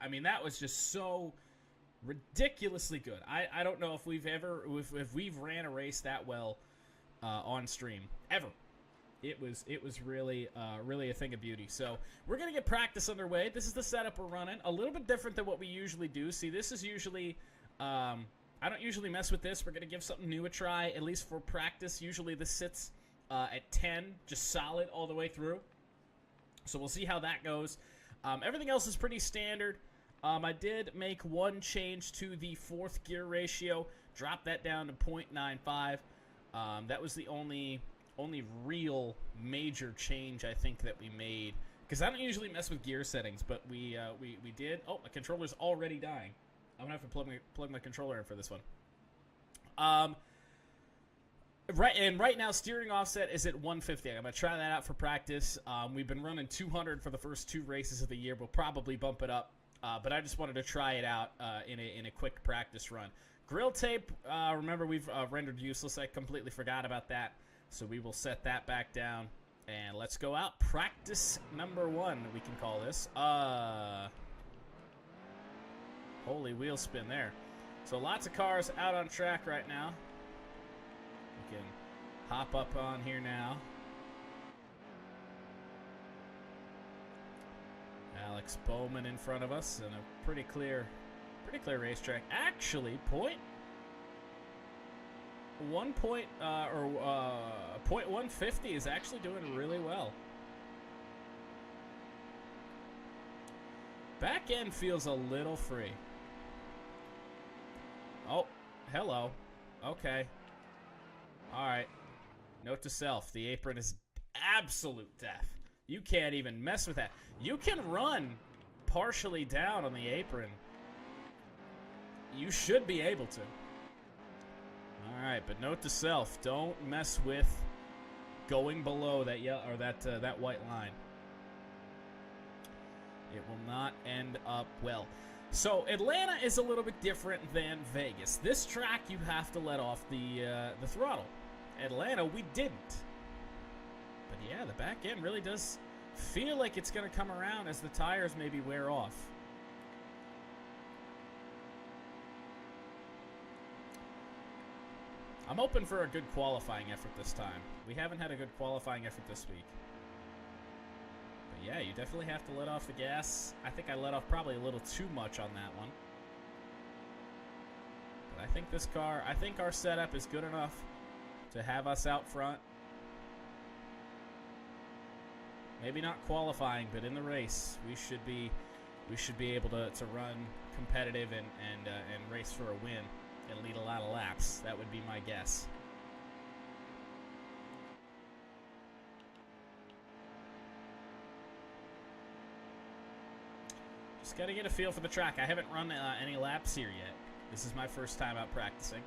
I mean, that was just so ridiculously good. I don't know if we've ran a race that well on stream ever. It was really really a thing of beauty. So we're gonna get practice underway. This is the setup we're running. A little bit different than what we usually do. See, this is usually I don't usually mess with this. We're gonna give something new a try, at least for practice. Usually this sits at 10, just solid all the way through. So we'll see how that goes. Everything else is pretty standard. I did make one change to the fourth gear ratio, drop that down to 0.95. That was the only real major change I think that we made, because I don't usually mess with gear settings, but we did. Oh, my controller's already dying. I'm gonna have to plug my controller in for this one. Right now steering offset is at 150. I'm gonna try that out for practice. We've been running 200 for the first 2 races of the year. We'll probably bump it up, but I just wanted to try it out in a quick practice run. Grill tape, remember we've rendered useless. I completely forgot about that. So we will set that back down, and let's go out. Practice number 1, we can call this. Holy wheel spin there. So lots of cars out on track right now. We can hop up on here now. Alex Bowman in front of us, and a pretty clear racetrack. Actually, point 150 is actually doing really well. Back end feels a little free. Oh, hello. Okay. All right. Note to self: the apron is absolute death. You can't even mess with that. You can run partially down on the apron. You should be able to. All right, but note to self: don't mess with going below that yellow or that white line. It will not end up well. So Atlanta is a little bit different than Vegas. This track you have to let off the throttle. Atlanta we didn't. But yeah, the back end really does feel like it's going to come around as the tires maybe wear off. I'm hoping for a good qualifying effort this time. We haven't had a good qualifying effort this week. But yeah, you definitely have to let off the gas. I think I let off probably a little too much on that one. But I think our setup is good enough to have us out front. Maybe not qualifying, but in the race, we should be able to run competitive and race for a win and lead a lot of laps. That would be my guess. Just got to get a feel for the track. I haven't run any laps here yet. This is my first time out practicing.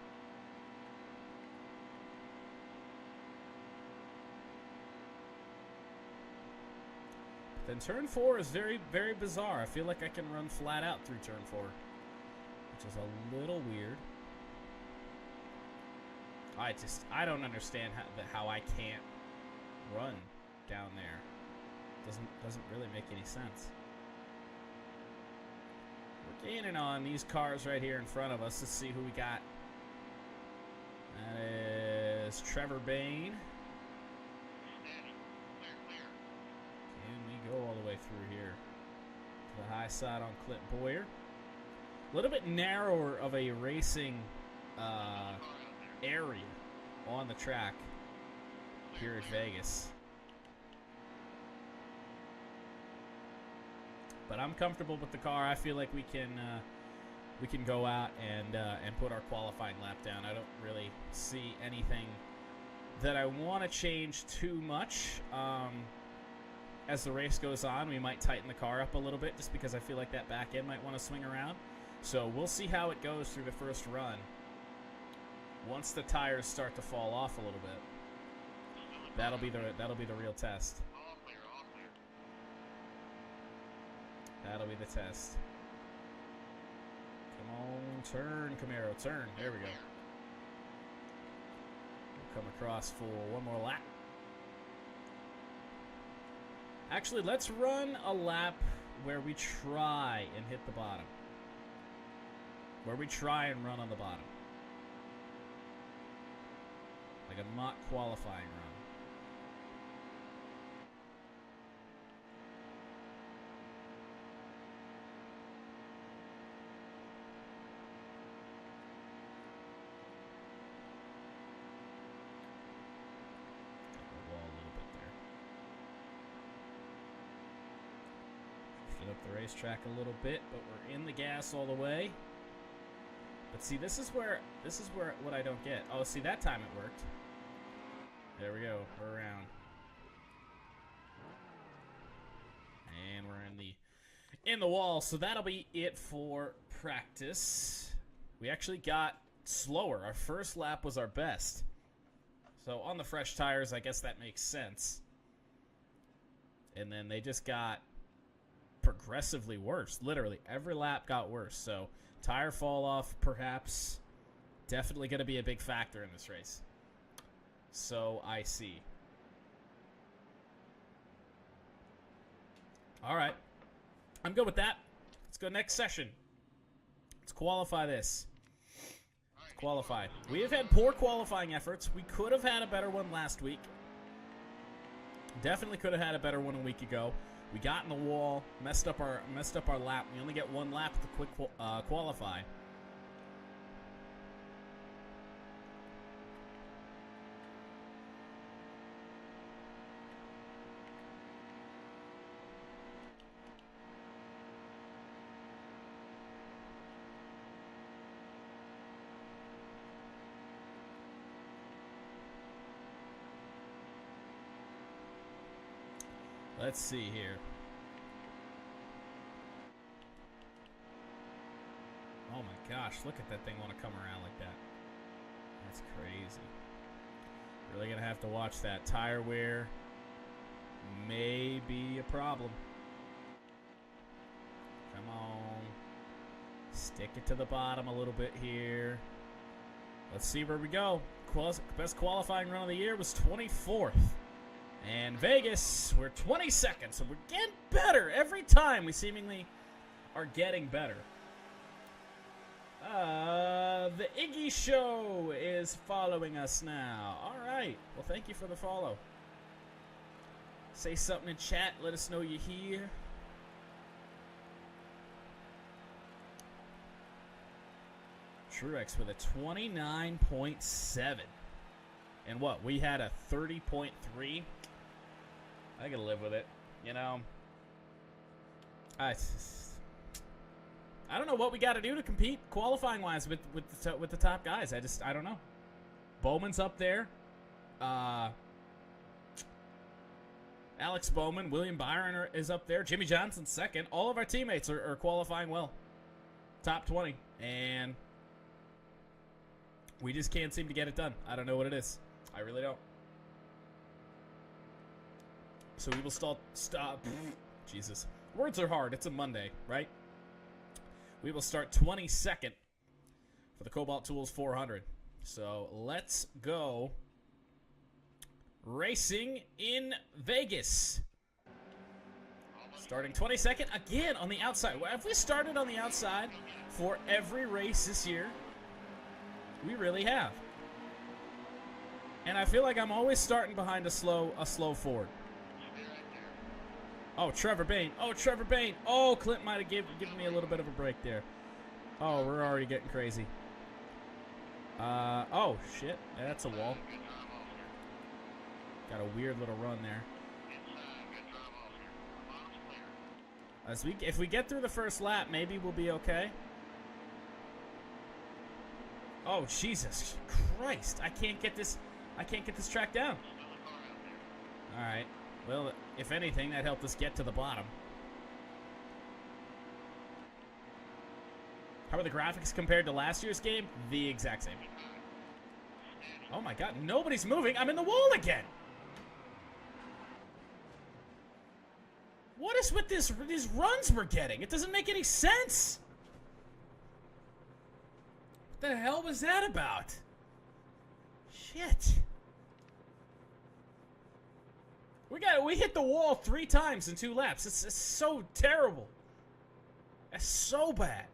Then turn 4 is very, very bizarre. I feel like I can run flat out through turn 4, which is a little weird. I don't understand how I can't run down there. Doesn't really make any sense. We're gaining on these cars right here in front of us. Let's see who we got. That is Trevor Bain. Can we go all the way through here to the high side on Clint Boyer? A little bit narrower of a racing area on the track here at Vegas. But I'm comfortable with the car. I feel like we can go out and put our qualifying lap down. I don't really see anything that I want to change too much. As the race goes on, we might tighten the car up a little bit just because I feel like that back end might want to swing around. So we'll see how it goes through the first run. Once the tires start to fall off a little bit, that'll be the real test. That'll be the test. Come on, turn, Camaro, turn. There we go. We'll come across for one more lap. Actually, let's run a lap where we try and hit the bottom. Where we try and run on the bottom. Like a mock qualifying run. Up the racetrack a little bit, but we're in the gas all the way. But see, this is where what I don't get. Oh, see, that time it worked. There we go. We're around. And we're in the wall. So that'll be it for practice. We actually got slower. Our first lap was our best. So on the fresh tires, I guess that makes sense. And then they just got progressively worse. Literally every lap got worse. So tire fall off, perhaps, definitely going to be a big factor in this race. So I see. All right, I'm good with that. Let's go next session. Let's qualify this. Let's qualify. We have had poor qualifying efforts. We could have had a better one last week. Definitely could have had a better one a week ago. We got in the wall, messed up our lap. We only get one lap to quick qualify. Let's see here. Oh my gosh, look at that thing want to come around like that. That's crazy. Really gonna have to watch that. Tire wear may be a problem. Come on. Stick it to the bottom a little bit here. Let's see where we go. Best qualifying run of the year was 24th. And Vegas, we're 22nd, so we're getting better. Every time we seemingly are getting better. The Iggy Show is following us now. All right. Well, thank you for the follow. Say something in chat. Let us know you're here. Truex with a 29.7. And what? We had a 30.3. I can live with it, you know. I don't know what we got to do to compete qualifying wise with the top guys. I don't know. Bowman's up there. Alex Bowman, William Byron is up there. Jimmy Johnson's second. All of our teammates are qualifying well. Top 20, and we just can't seem to get it done. I don't know what it is. I really don't. So we will stop. Jesus. Words are hard. It's a Monday, right? We will start 22nd for the Cobalt Tools 400. So let's go racing in Vegas. Starting 22nd again on the outside. Have we started on the outside for every race this year? We really have. And I feel like I'm always starting behind a slow Ford. Oh, Trevor Bayne. Oh, Trevor Bayne. Oh, Clint might have given me a little bit of a break there. Oh, we're already getting crazy. Oh, shit. That's a wall. Got a weird little run there. If we get through the first lap, maybe we'll be okay. Oh, Jesus Christ. I can't get this track down. All right. Well, if anything, that helped us get to the bottom. How are the graphics compared to last year's game? The exact same. Oh my God, nobody's moving. I'm in the wall again. What is with these runs we're getting? It doesn't make any sense. What the hell was that about? Shit. We hit the wall 3 times in 2 laps. It's so terrible. It's so bad.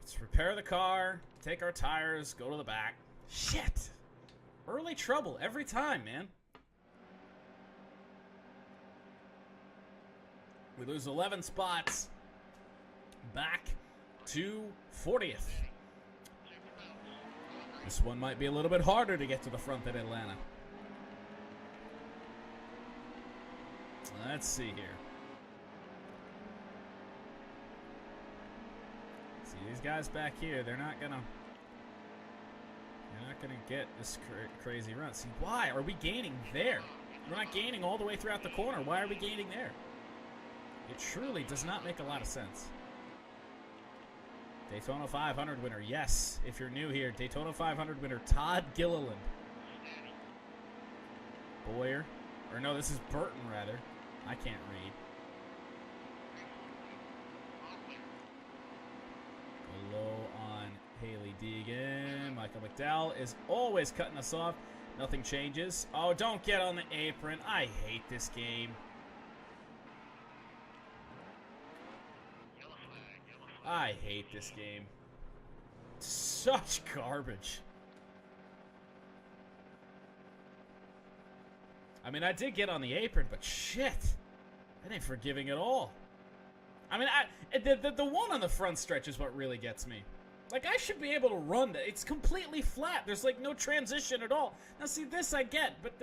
Let's repair the car, take our tires, go to the back. Shit. Early trouble every time, man. We lose 11 spots. Back to 40th. This one might be a little bit harder to get to the front than Atlanta. Let's see here. See these guys back here, they're not gonna get this crazy run. See, why are we gaining there? We're not gaining all the way throughout the corner. Why are we gaining there? It truly does not make a lot of sense. Daytona 500 winner, yes. If you're new here, Daytona 500 winner Todd Gilliland. Boyer, or no, this is Burton rather. I can't read. Go low on Haley Deegan. Michael McDowell is always cutting us off. Nothing changes. Oh, don't get on the apron. I hate this game. I hate this game. Such garbage. I mean, I did get on the apron, but shit. That ain't forgiving at all. I mean, the one on the front stretch is what really gets me. Like, I should be able to run that. It's completely flat. There's, like, no transition at all. Now, see, this I get, but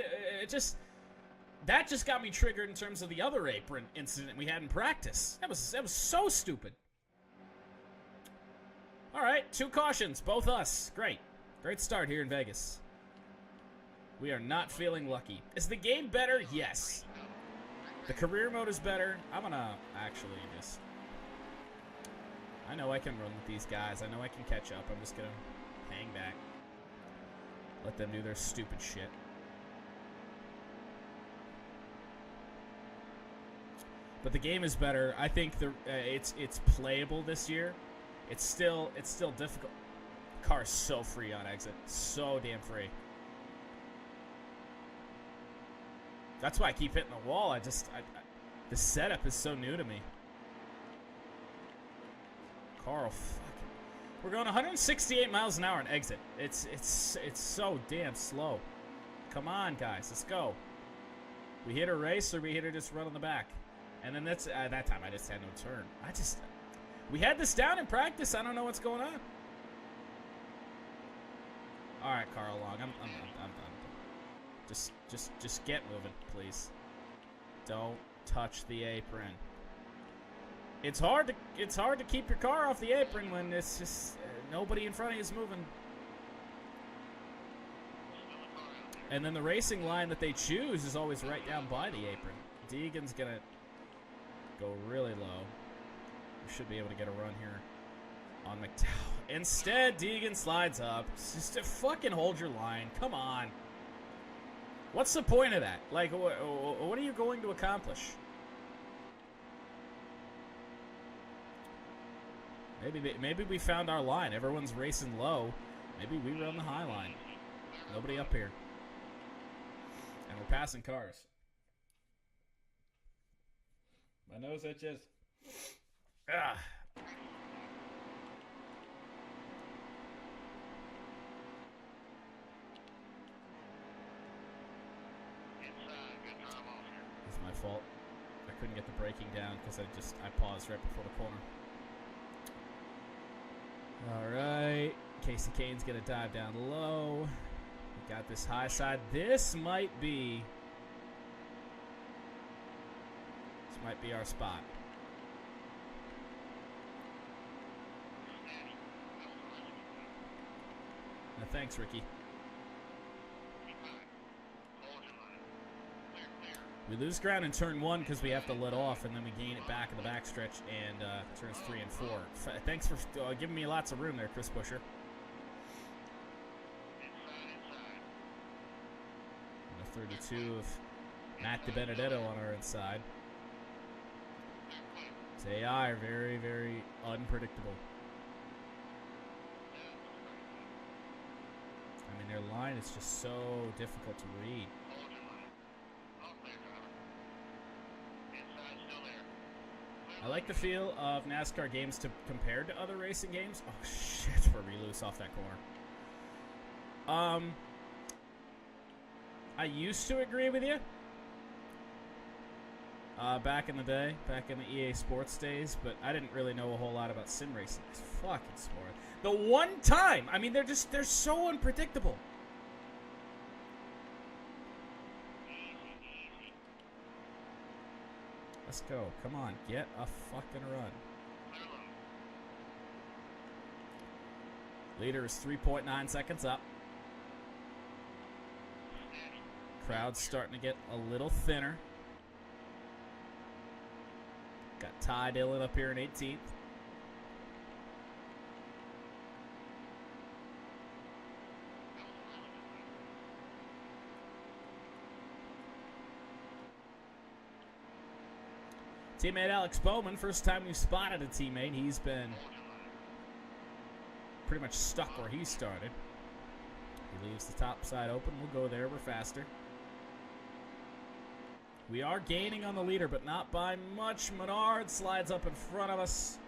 that just got me triggered in terms of the other apron incident we had in practice. That was so stupid. All right, 2 cautions, both us. Great. Great start here in Vegas. We are not feeling lucky. Is the game better? Yes. The career mode is better. I'm going to actually just... I know I can run with these guys. I know I can catch up. I'm just going to hang back. Let them do their stupid shit. But the game is better. I think it's playable this year. It's still difficult. Car's so free on exit. So damn free. That's why I keep hitting the wall. The setup is so new to me. Carl, we're going 168 miles an hour on exit. It's so damn slow. Come on, guys, let's go. We hit a race or we hit her just run on the back. And then that's that time I just had no turn. We had this down in practice. I don't know what's going on. All right, Carl Long. I'm done. Just get moving, please. Don't touch the apron. It's hard to keep your car off the apron when it's just nobody in front of you is moving. And then the racing line that they choose is always right down by the apron. Deegan's gonna go really low. We should be able to get a run here on McDowell. Instead, Deegan slides up. Just to fucking hold your line. Come on. What's the point of that? Like, what are you going to accomplish? Maybe we found our line. Everyone's racing low. Maybe we run the high line. Nobody up here. And we're passing cars. My nose itches. Ah. It's my fault. I couldn't get the braking down because I paused right before the corner. Alright. Casey Kane's gonna dive down low. We got this high side. This might be our spot. No, thanks, Ricky. We lose ground in turn 1 because we have to let off, and then we gain it back in the backstretch and turns 3 and 4. Thanks for giving me lots of room there, Chris Busher. And the 32 of Matt DiBenedetto on our inside. AI are very, very unpredictable. I mean, their line is just so difficult to read. I like the feel of NASCAR games compared to other racing games. Oh, shit, we're loose off that corner. I used to agree with you. Back in the day, back in the EA Sports days, but I didn't really know a whole lot about sim racing. It's fucking sport. The one time, I mean, they're so unpredictable. Let's go. Come on, get a fucking run. Leader is 3.9 seconds up. Crowd's starting to get a little thinner. Got Ty Dillon up here in 18th. Teammate Alex Bowman, first time we've spotted a teammate. He's been pretty much stuck where he started. He leaves the top side open. We'll go there. We're faster. We are gaining on the leader, but not by much. Menard slides up in front of us.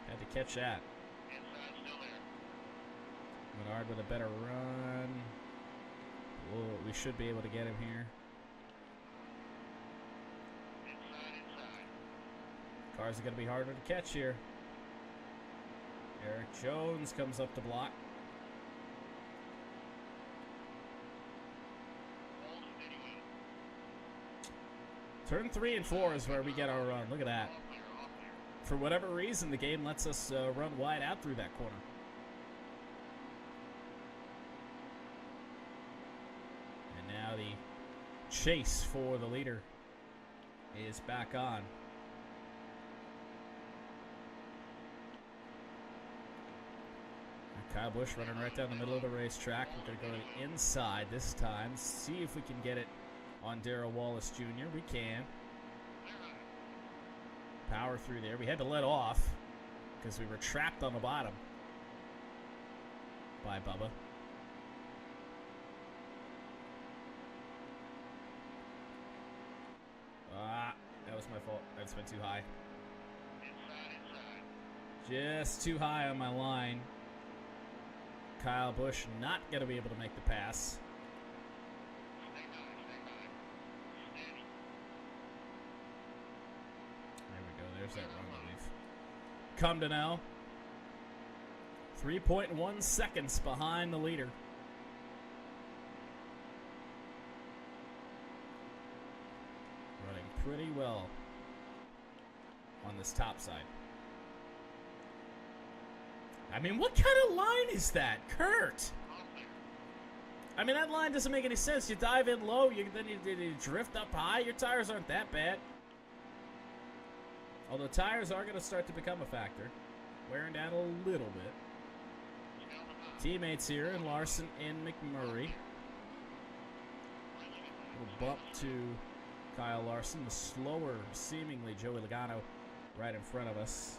Had to catch that. Menard with a better run. Whoa, we should be able to get him here. Cars are going to be harder to catch here. Eric Jones comes up to block. Turn 3 and 4 is where we get our run. Look at that. For whatever reason, the game lets us run wide out through that corner. And now the chase for the leader is back on. Kyle Busch running right down the middle of the racetrack. We're going to go to the inside this time. See if we can get it on Darrell Wallace Jr. We can. Power through there. We had to let off because we were trapped on the bottom by Bubba. That was my fault. I just went too high. Just too high on my line. Kyle Busch not going to be able to make the pass. There we go. There's that run that we've come to know. 3.1 seconds behind the leader. Running pretty well on this top side. I mean, what kind of line is that, Kurt? I mean, that line doesn't make any sense. You dive in low, then you drift up high. Your tires aren't that bad. Although tires are going to start to become a factor. Wearing down a little bit. Teammates here, and Larson and McMurray. Little bump to Kyle Larson. The slower, seemingly, Joey Logano right in front of us.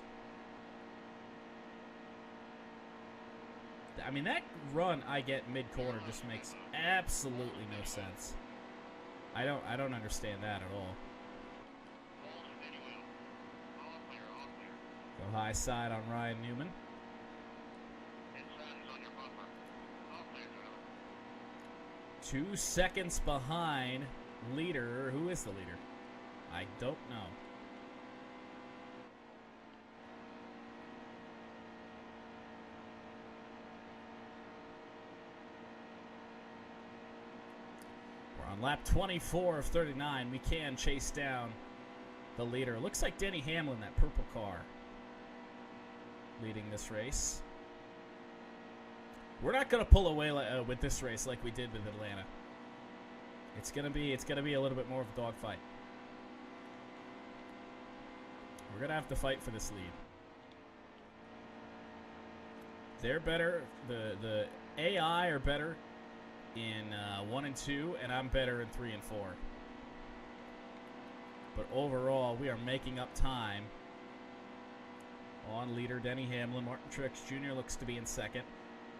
I mean, that run I get mid-corner just makes absolutely no sense. I don't understand that at all. Go high side on Ryan Newman. 2 seconds behind leader. Who is the leader? I don't know. On lap 24 of 39, we can chase down the leader. Looks like Denny Hamlin, that purple car, leading this race. We're not going to pull away with this race like we did with Atlanta. It's gonna be a little bit more of a dogfight. We're gonna have to fight for this lead. They're better. The AI are better in 1 and 2, and I'm better in 3 and 4. But overall, we are making up time on leader Denny Hamlin. Martin Truex Jr. looks to be in second.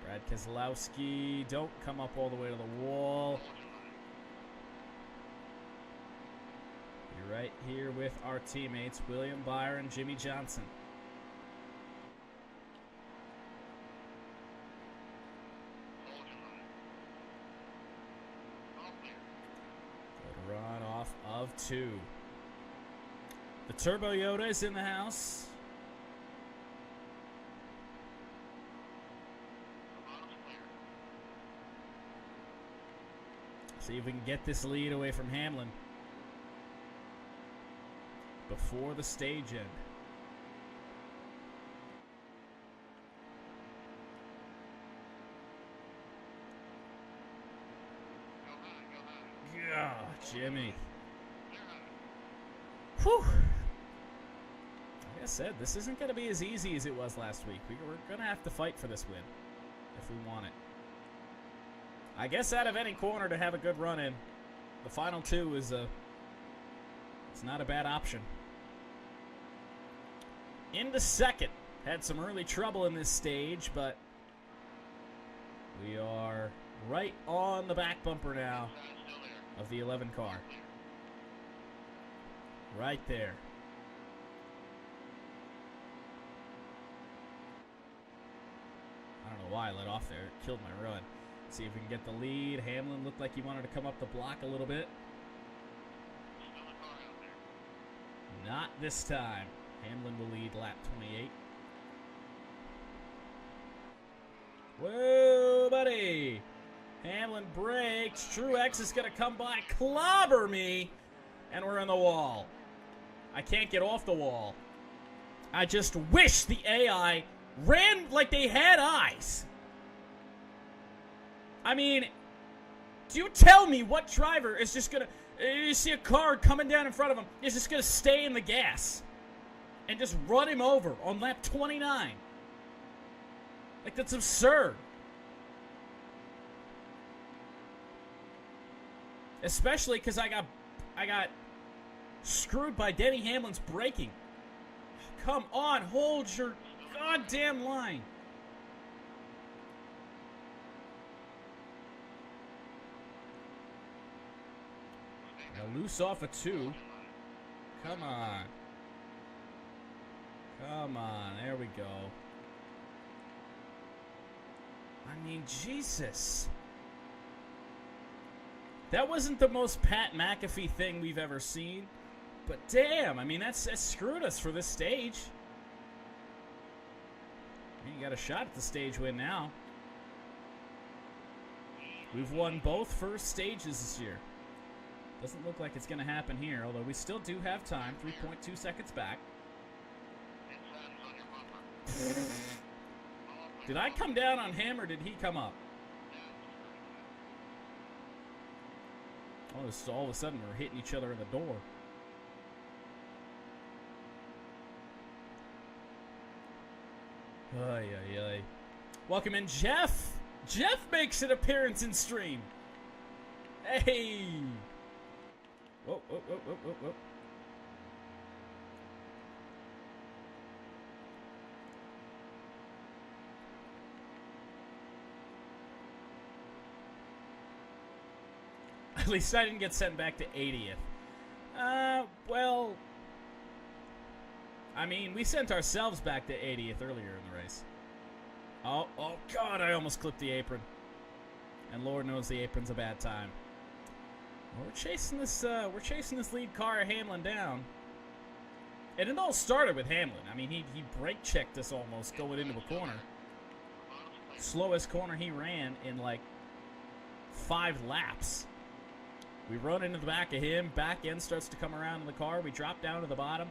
Brad Keselowski, don't come up all the way to the wall. right here with our teammates, William Byron, Jimmy Johnson. Good run off of 2. The Turbo Yoda is in the house. See if we can get this lead away from Hamlin before the stage end. Yeah, Jimmy. Whew. Like I said, this isn't going to be as easy as it was last week. We're going to have to fight for this win if we want it. I guess out of any corner to have a good run in, the final 2 is it's not a bad option. Into second. Had some early trouble in this stage, but we are right on the back bumper now of the 11 car. Right there. I don't know why I let off there. It killed my run. See if we can get the lead. Hamlin looked like he wanted to come up the block a little bit. Not this time. Hamlin will lead lap 28. Whoa, buddy. Hamlin brakes. Truex is going to come by, clobber me, and we're in the wall. I can't get off the wall. I just wish the AI ran like they had eyes. I mean, do you tell me what driver is just going to, you see a car coming down in front of him, is just going to stay in the gas and just run him over on lap 29? Like, that's absurd. Especially because I got screwed by Denny Hamlin's braking. Come on, hold your goddamn line. Now loose off a 2. Come on. Come on, there we go. I mean, Jesus. That wasn't the most Pat McAfee thing we've ever seen. But damn, I mean, that screwed us for this stage. You got a shot at the stage win now. We've won both first stages this year. Doesn't look like it's going to happen here, although we still do have time. 3.2 seconds back. Did I come down on him, or did he come up? Oh, all of a sudden we're hitting each other in the door. Ay, ay, ay. Welcome in, Jeff. Jeff makes an appearance in stream. Hey. Whoa, whoa, whoa, whoa, whoa, whoa. At least I didn't get sent back to 80th. Well, I mean, we sent ourselves back to 80th earlier in the race. Oh, God, I almost clipped the apron. And Lord knows the apron's a bad time. Well, we're chasing this lead car, Hamlin, down. And it all started with Hamlin. I mean, he brake checked us almost going into a corner. Slowest corner he ran in like 5 laps. We run into the back of him. Back end starts to come around in the car. We drop down to the bottom.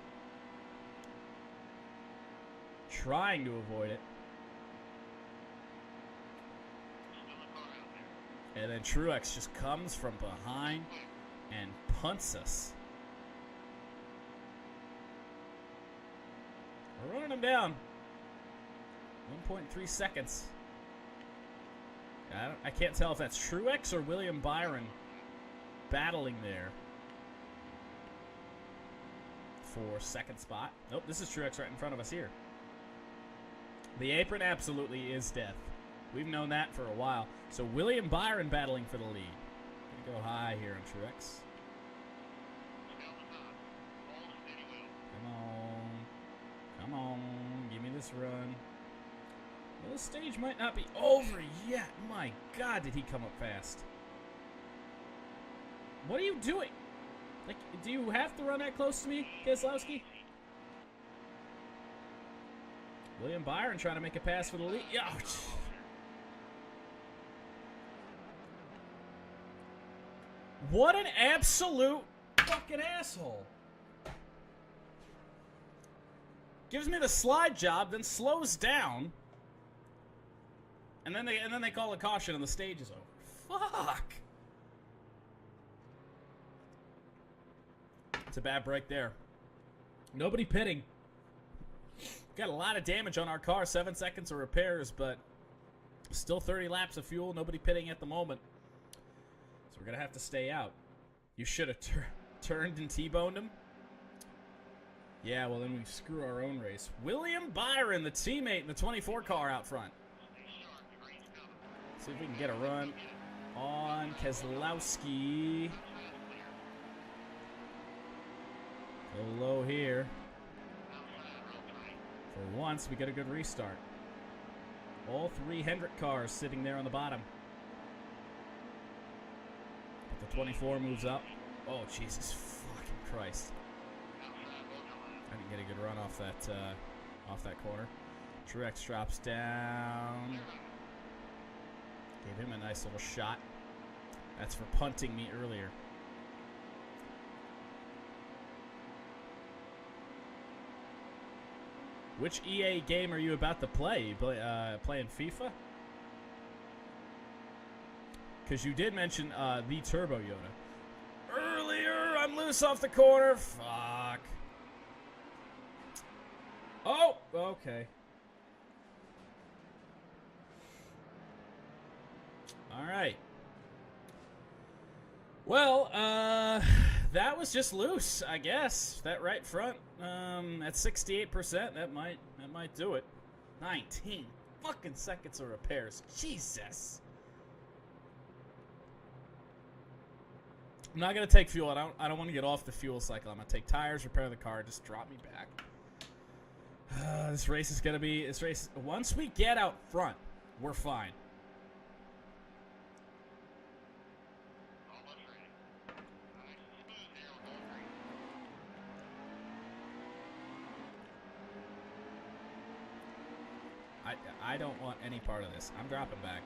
Trying to avoid it. And then Truex just comes from behind and punts us. We're running him down. 1.3 seconds. I can't tell if that's Truex or William Byron battling there for second spot. Nope, this is Truex right in front of us here. The apron absolutely is death. We've known that for a while. So William Byron battling for the lead. Gonna go high here on Truex. his run. Well, this stage might not be over yet. My God, did he come up fast. What are you doing? Like, do you have to run that close to me, Keselowski? William Byron trying to make a pass for the lead. Ouch. What an absolute fucking asshole. Gives me the slide job, then slows down. And then they call a caution and the stage is over. Fuck. It's a bad break there. Nobody pitting. Got a lot of damage on our car. 7 seconds of repairs, but still 30 laps of fuel. Nobody pitting at the moment. So we're going to have to stay out. You should have turned and T-boned him. Yeah, well, then we screw our own race. William Byron, the teammate in the 24 car out front. See if we can get a run on Keselowski. Go low here. For once, we get a good restart. All three Hendrick cars sitting there on the bottom. But the 24 moves up. Oh, Jesus fucking Christ. I didn't get a good run off that corner. Truex drops down. Gave him a nice little shot. That's for punting me earlier. Which EA game are you about to play? Playing FIFA? Because you did mention the Turbo Yoda. Earlier, I'm loose off the corner. Fuck. Oh, okay. All right. Well, that was just loose, I guess. That right front, at 68%, that might do it. 19 fucking seconds of repairs. Jesus. I'm not gonna take fuel. I don't want to get off the fuel cycle. I'm gonna take tires, repair the car, just drop me back. This race is gonna be once we get out front, we're fine. I don't want any part of this. I'm dropping back.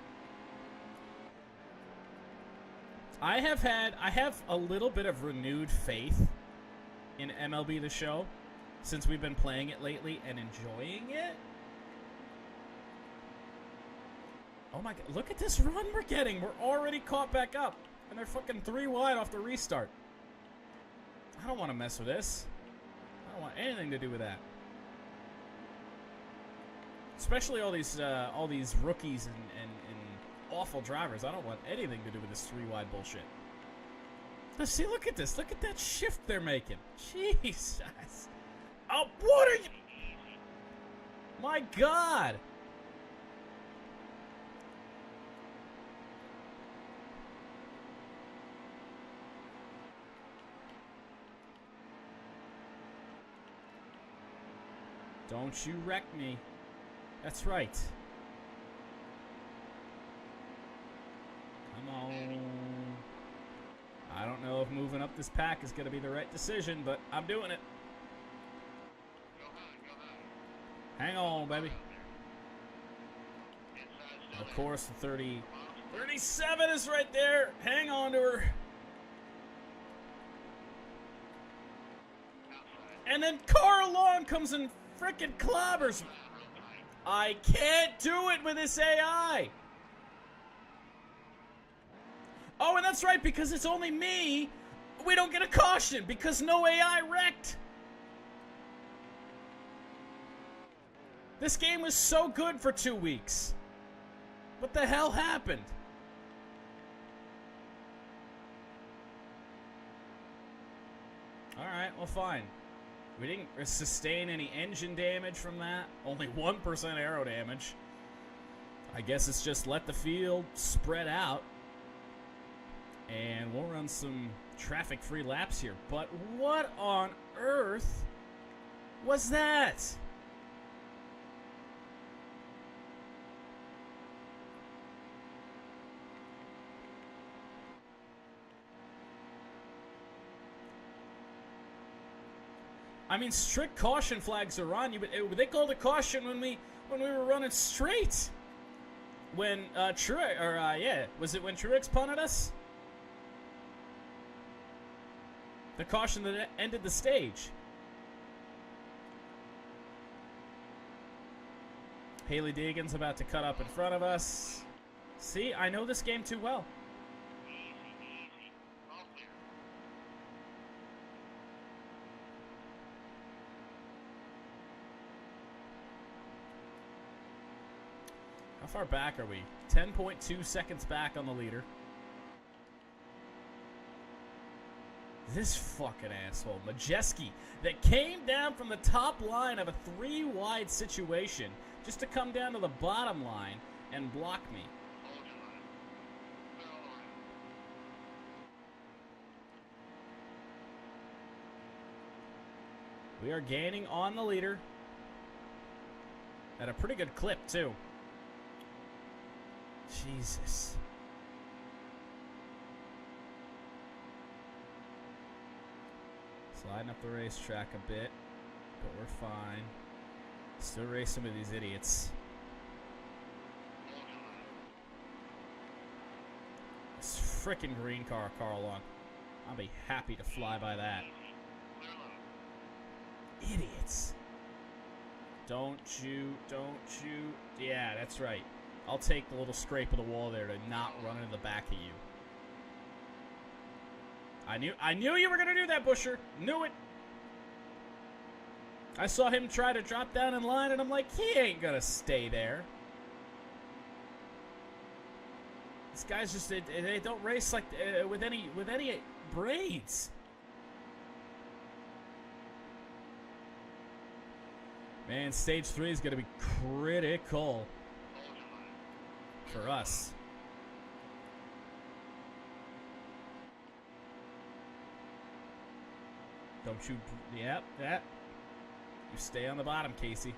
I have a little bit of renewed faith in MLB The Show since we've been playing it lately and enjoying it. Oh my God, look at this run we're getting. We're already caught back up. And they're fucking 3 wide off the restart. I don't want to mess with this. I don't want anything to do with that. Especially all these rookies and awful drivers. I don't want anything to do with this 3 wide bullshit. Let's see, look at this. Look at that shift they're making. Jesus. Oh, what are you? My God. Don't you wreck me. That's right. Come on. I don't know if moving up this pack is going to be the right decision, but I'm doing it. Hang on, baby. Of course, the 37 is right there. Hang on to her. And then Carl Long comes and frickin' clobbers me. I can't do it with this AI. Oh, and that's right, because it's only me, we don't get a caution, because no AI wrecked. This game was so good for 2 weeks. What the hell happened? Alright, well fine. We didn't sustain any engine damage from that. Only 1% aero damage. I guess it's just let the field spread out. And we'll run some traffic-free laps here. But what on earth was that? I mean, strict caution flags are on you, but they called a caution when we were running straight. When Truex, was it when Truex punted us? The caution that ended the stage. Haley Deegan's about to cut up in front of us. See, I know this game too well. How far back are we? 10.2 seconds back on the leader. This fucking asshole, Majeski, that came down from the top line of a 3-wide situation just to come down to the bottom line and block me. We are gaining on the leader at a pretty good clip, too. Jesus. Sliding up the racetrack a bit, but we're fine. Still racing with these idiots. This frickin' green car, Carl. I'll be happy to fly by that. Idiots. Don't you. Yeah, that's right. I'll take the little scrape of the wall there to not run into the back of you. I knew you were going to do that, Busher. Knew it. I saw him try to drop down in line, and I'm like, he ain't going to stay there. These guys just, they don't race like with any braids. Man, stage 3 is going to be critical for us. Don't you... Yep, that. You stay on the bottom, Casey.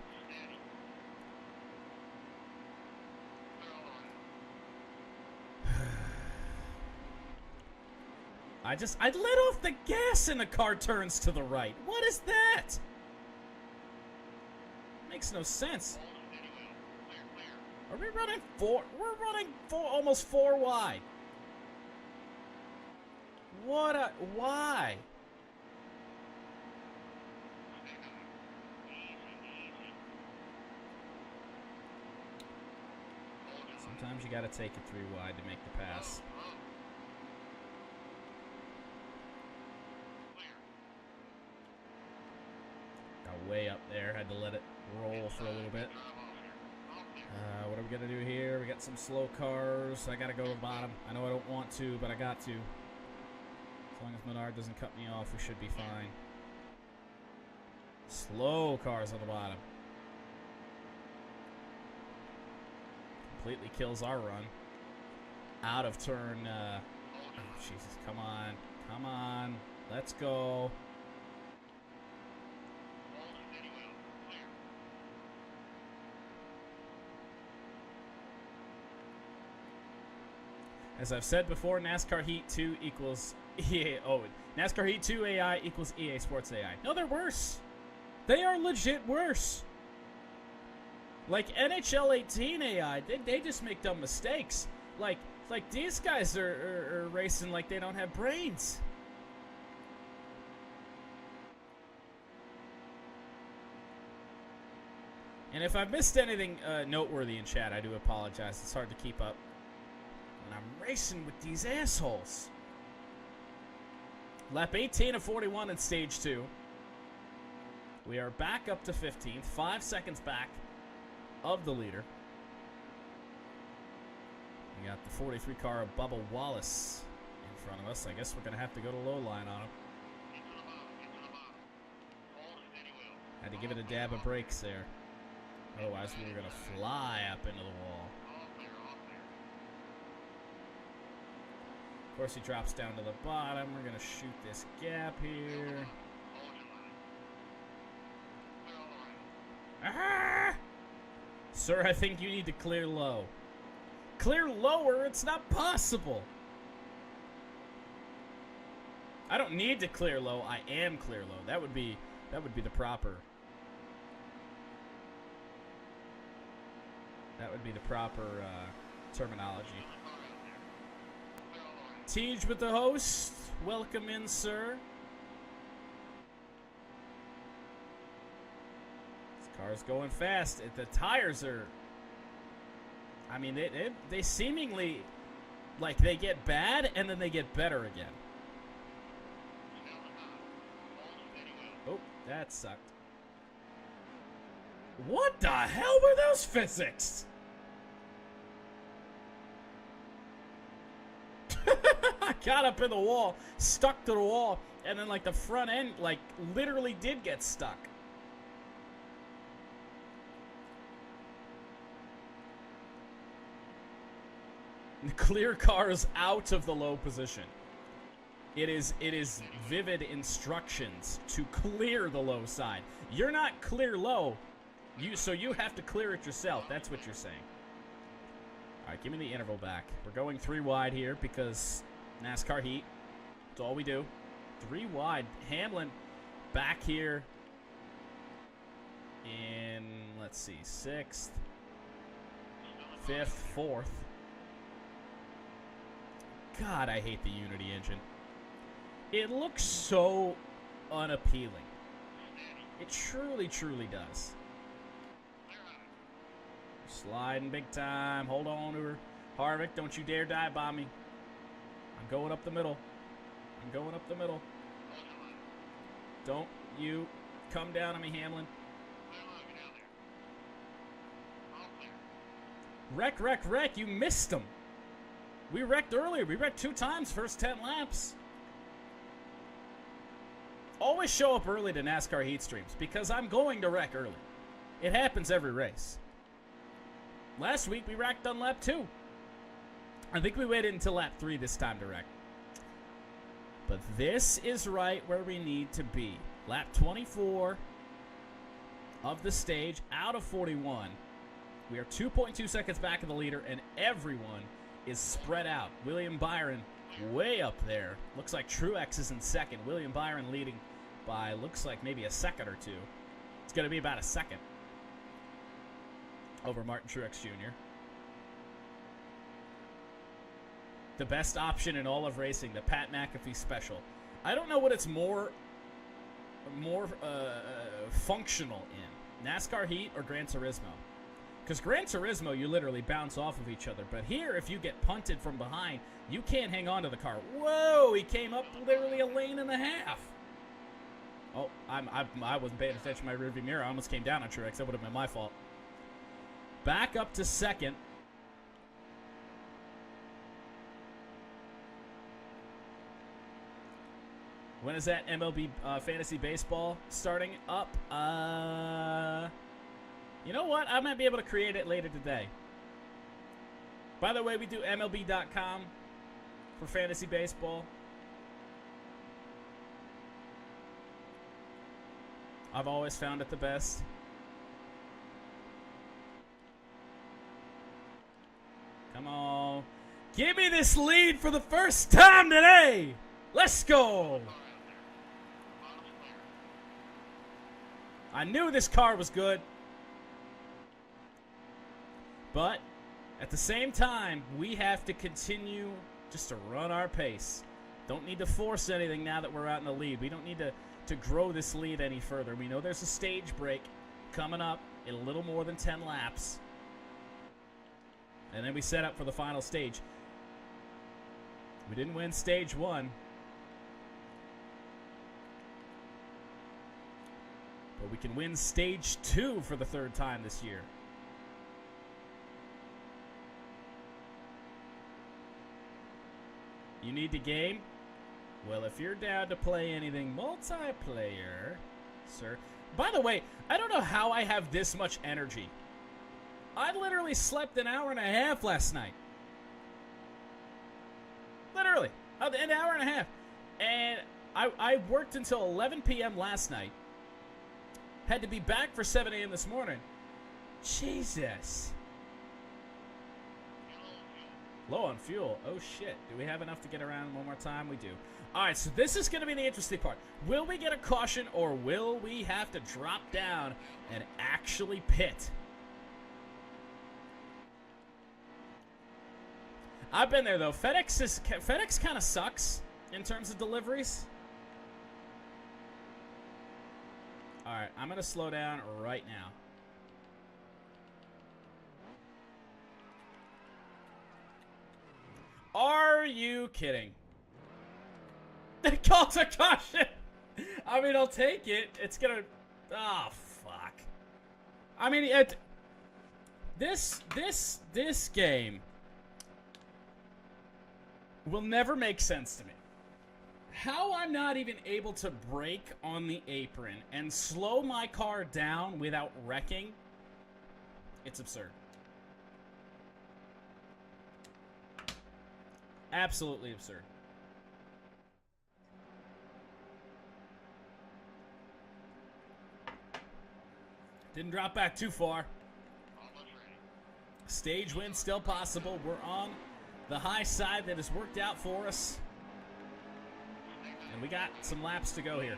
I let off the gas and the car turns to the right. What is that? Makes no sense. Are we running 4? We're running 4, almost 4 wide. Why? Sometimes you gotta take it 3 wide to make the pass. Got way up there, had to let it roll for a little bit. What are we gonna do here? We got some slow cars. I gotta go to the bottom. I know I don't want to, but I got to. As long as Menard doesn't cut me off, we should be fine. Slow cars on the bottom. Completely kills our run. Out of turn. Oh, Jesus, come on. Come on. Let's go. As I've said before, NASCAR Heat 2 equals EA. Oh, NASCAR Heat 2 AI equals EA Sports AI. No, they're worse. They are legit worse. Like NHL 18 AI, they just make dumb mistakes. Like these guys are racing like they don't have brains. And if I've missed anything noteworthy in chat, I do apologize. It's hard to keep up when I'm racing with these assholes. Lap 18 of 41 in stage 2. We are back up to 15th, 5 seconds back of the leader. We got the 43 car of Bubba Wallace in front of us. I guess we're going to have to go to low line on him. Had to give it a dab of brakes there. Otherwise, we were going to fly up into the wall. Of course, he drops down to the bottom. We're going to shoot this gap here. Ah! Sir, I think you need to clear low. Clear lower? It's not possible. I don't need to clear low. I am clear low. That would be That would be the proper. That would be the proper terminology. Tej with the host. Welcome in, sir. This car's going fast. The tires are... I mean, they seemingly... like, they get bad, and then they get better again. Oh, that sucked. What the hell were those physics? I got up in the wall, stuck to the wall, and then, like, the front end, like, literally did get stuck. Clear cars out of the low position. It is vivid instructions to clear the low side. You're not clear low, so you have to clear it yourself. That's what you're saying. All right, give me the interval back. We're going 3 wide here because NASCAR heat. That's all we do. 3 wide. Hamlin back here in, let's see, 6th, 5th, 4th. God, I hate the Unity engine. It looks so unappealing. It truly, truly does. Sliding big time. Hold on to her. Harvick, don't you dare dive bomb me. I'm going up the middle. I'm going up the middle. Don't you come down on me, Hamlin. Wreck, wreck, wreck. You missed him. We wrecked earlier. We wrecked 2 times first 10 laps. Always show up early to NASCAR heat streams because I'm going to wreck early. It happens every race. Last week we wrecked on lap 2. I think we waited until lap 3 this time to wreck. But this is right where we need to be. Lap 24 of the stage out of 41. We are 2.2 seconds back of the leader, and everyone is spread out. William Byron way up there. Looks like Truex is in second. William Byron leading by, looks like maybe a second or 2. It's going to be about a second over Martin Truex Jr. The best option in all of racing, the Pat McAfee special. I don't know what it's more functional in, NASCAR Heat or Gran Turismo. Because Gran Turismo, you literally bounce off of each other. But here, if you get punted from behind, you can't hang on to the car. Whoa, he came up literally a lane and a half. Oh, I wasn't paying attention to my rearview mirror. I almost came down on Truex. That would have been my fault. Back up to second. When is that MLB Fantasy Baseball starting up? You know what? I might be able to create it later today. By the way, we do MLB.com for Fantasy Baseball. I've always found it the best. Come on. Give me this lead for the first time today. Let's go. I knew this car was good. But at the same time, we have to continue just to run our pace. Don't need to force anything now that we're out in the lead. We don't need to grow this lead any further. We know there's a stage break coming up in a little more than 10 laps. And then we set up for the final stage. We didn't win stage 1. But we can win stage 2 for the 3rd time this year. You need the game? Well, if you're down to play anything multiplayer, sir. By the way, I don't know how I have this much energy. I literally slept an hour and a half last night. Literally. An hour and a half. And I worked until 11 p.m. last night. Had to be back for 7 a.m. this morning. Jesus. Low on fuel. Oh, shit. Do we have enough to get around one more time? We do. All right, so this is going to be the interesting part. Will we get a caution, or will we have to drop down and actually pit? I've been there, though. FedEx kind of sucks in terms of deliveries. All right, I'm going to slow down right now. Are you kidding? They called a caution. I mean, I'll take it. It's gonna. Oh fuck. I mean, this game will never make sense to me. How I'm not even able to brake on the apron and slow my car down without wrecking. It's absurd. Absolutely absurd. Didn't drop back too far. Stage win still possible. We're on the high side that has worked out for us. And we got some laps to go here.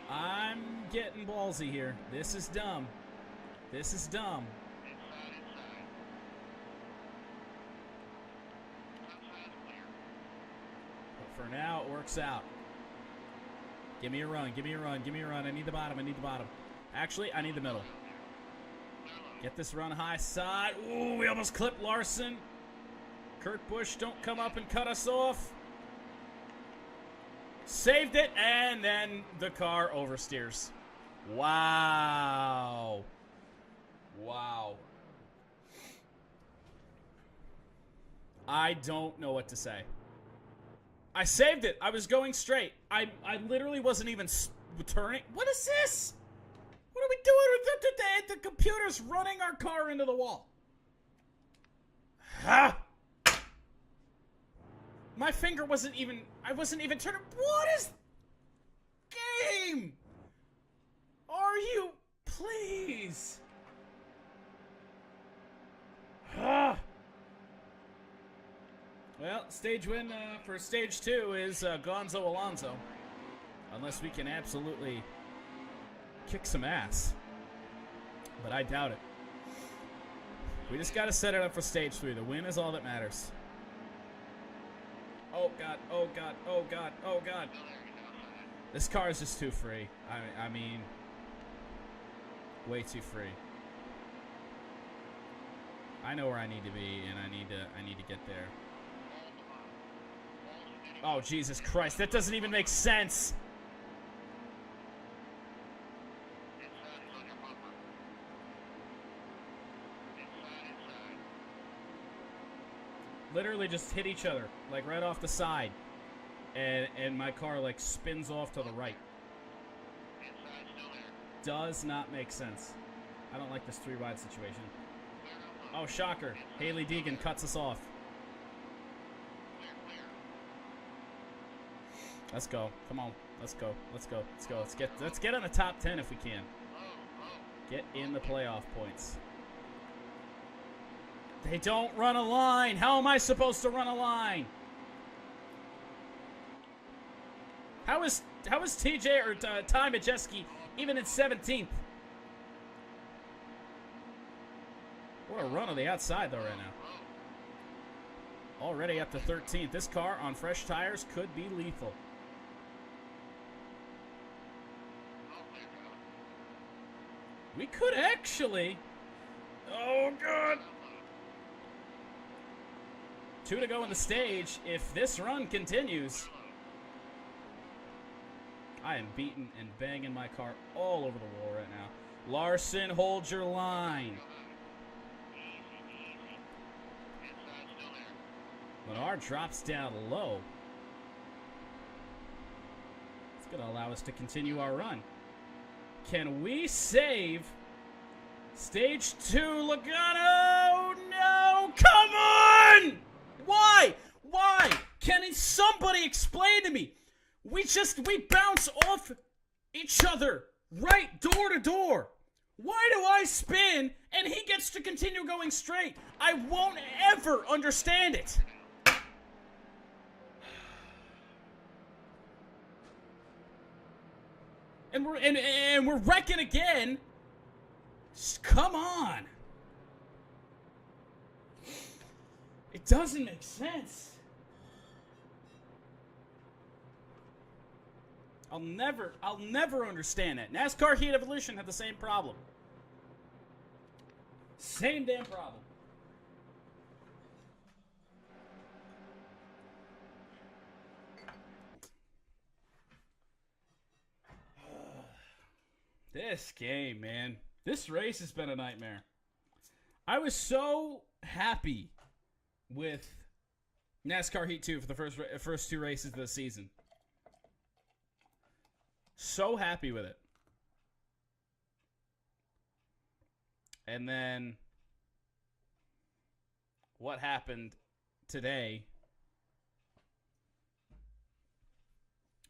I'm getting ballsy here. This is dumb. This is dumb. But for now, it works out. Give me a run. Give me a run. Give me a run. I need the bottom. I need the bottom. Actually, I need the middle. Get this run high side. Ooh, we almost clipped Larson. Kurt Busch, don't come up and cut us off. Saved it, and then the car oversteers. Wow. Wow. I don't know what to say. I saved it. I was going straight. I literally wasn't even turning. What is this? What are we doing? The computer's running our car into the wall. Ah! My finger wasn't even... I wasn't even turning... What is... Game? Are you... Please? Ah! Well, stage win for stage 2 is Gonzo Alonso. Unless we can absolutely kick some ass. But I doubt it. We just got to set it up for stage 3. The win is all that matters. Oh, God. Oh, God. Oh, God. Oh, God. This car is just too free. I mean, way too free. I know where I need to be, and I need to get there. Oh, Jesus Christ. That doesn't even make sense. Literally just hit each other, like right off the side. And my car like spins off to the right. Does not make sense. I don't like this 3-wide situation. Oh, shocker. Haley Deegan cuts us off. Let's go. Come on. Let's go. Let's go. Let's go. Let's get in the top 10 if we can. Get in the playoff points. They don't run a line. How am I supposed to run a line? How is TJ or Ty Majeski even in 17th? What a run on the outside though right now. Already up to 13th. This car on fresh tires could be lethal. We could actually. Oh God. 2 to go in the stage. If this run continues, I am beating and banging my car all over the wall right now. Larson, hold your line. Menard drops down low. It's going to allow us to continue our run. Can we save stage 2 Logano? No! Come on! Why? Why? Can somebody explain to me? We bounce off each other right door to door. Why do I spin and he gets to continue going straight? I won't ever understand it. And we're wrecking again. Just come on. It doesn't make sense. I'll never understand that. NASCAR Heat Evolution had the same problem. Same damn problem. This game, man. This race has been a nightmare. I was so happy with NASCAR Heat 2 for the first two races of the season. So happy with it. And then what happened today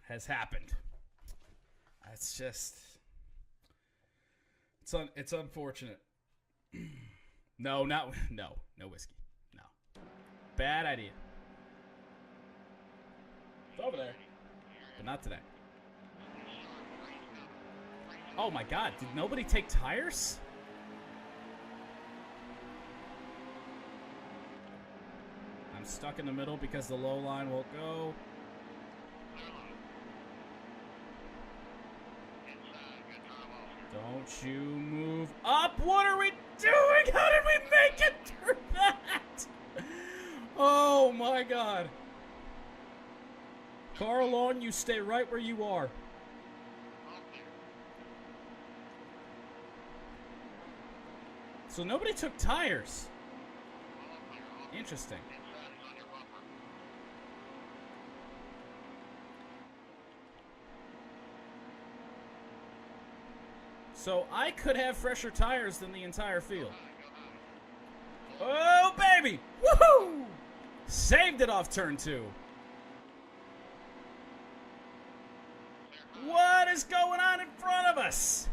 has happened. It's just... It's unfortunate. No whiskey. No. Bad idea. It's over there. But not today. Oh my god, did nobody take tires? I'm stuck in the middle because the low line won't go. Don't you move up! What are we doing? How did we make it through that? Oh my god. Carlon, you stay right where you are. So nobody took tires. Interesting. So I could have fresher tires than the entire field. Oh, baby! Woohoo! Saved it off turn 2. What is going on in front of us?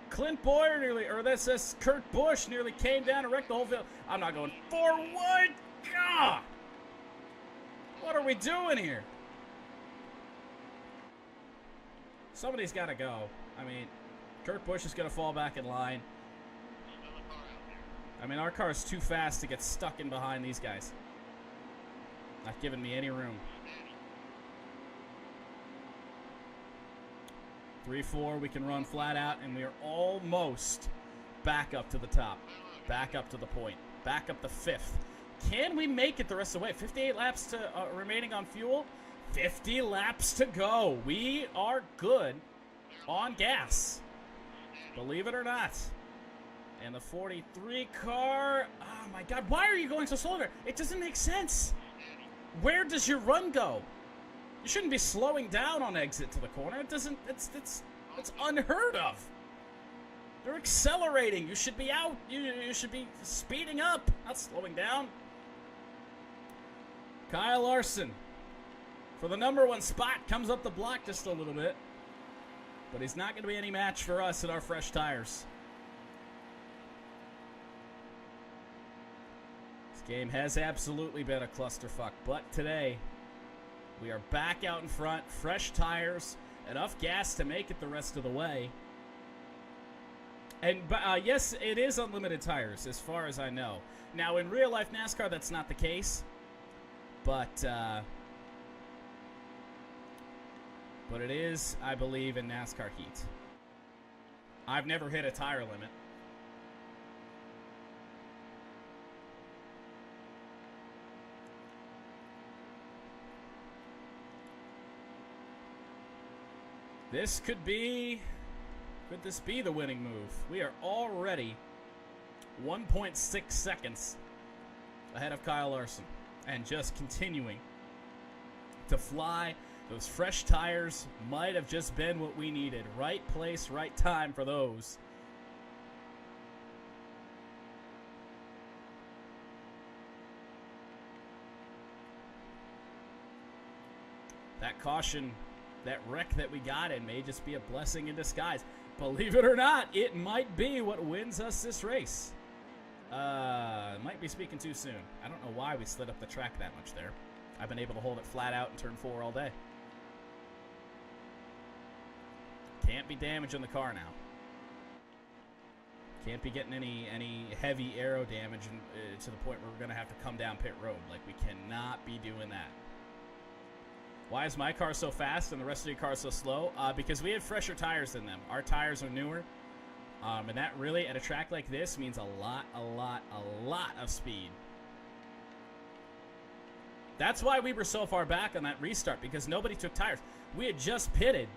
Clint Boyer nearly, or that says Kurt Busch nearly came down and wrecked the whole field. I'm not going forward. God! What are we doing here? Somebody's got to go. I mean, Kurt Busch is going to fall back in line. I mean, our car is too fast to get stuck in behind these guys. Not giving me any room. 3-4, we can run flat out, and we are almost back up to the top. Back up to the point. Back up the 5th. Can we make it the rest of the way? 58 laps to remaining on fuel. 50 laps to go. We are good on gas. Believe it or not. And the 43 car. Oh, my God. Why are you going so slow there? It doesn't make sense. Where does your run go? You shouldn't be slowing down on exit to the corner. It doesn't. It's unheard of. They're accelerating. You should be out. You should be speeding up, not slowing down. Kyle Larson, for the #1 spot, comes up the block just a little bit. But he's not going to be any match for us in our fresh tires. This game has absolutely been a clusterfuck, but today we are back out in front, fresh tires, enough gas to make it the rest of the way. And yes, it is unlimited tires, as far as I know. Now, in real-life NASCAR, that's not the case. But it is, I believe, in NASCAR Heat. I've never hit a tire limit. Could this be the winning move? We are already 1.6 seconds ahead of Kyle Larson and just continuing to fly. Those fresh tires might have just been what we needed. Right place, right time for those. That caution, that wreck that we got in may just be a blessing in disguise. Believe it or not, it might be what wins us this race. Might be speaking too soon. I don't know why we slid up the track that much there. I've been able to hold it flat out in turn 4 all day. Can't be damaging the car now. Can't be getting any heavy aero damage to the point where we're going to have to come down pit road. Like, we cannot be doing that. Why is my car so fast and the rest of your car so slow? Because we had fresher tires than them. Our tires are newer. And that really, at a track like this, means a lot of speed. That's why we were so far back on that restart, because nobody took tires. We had just pitted,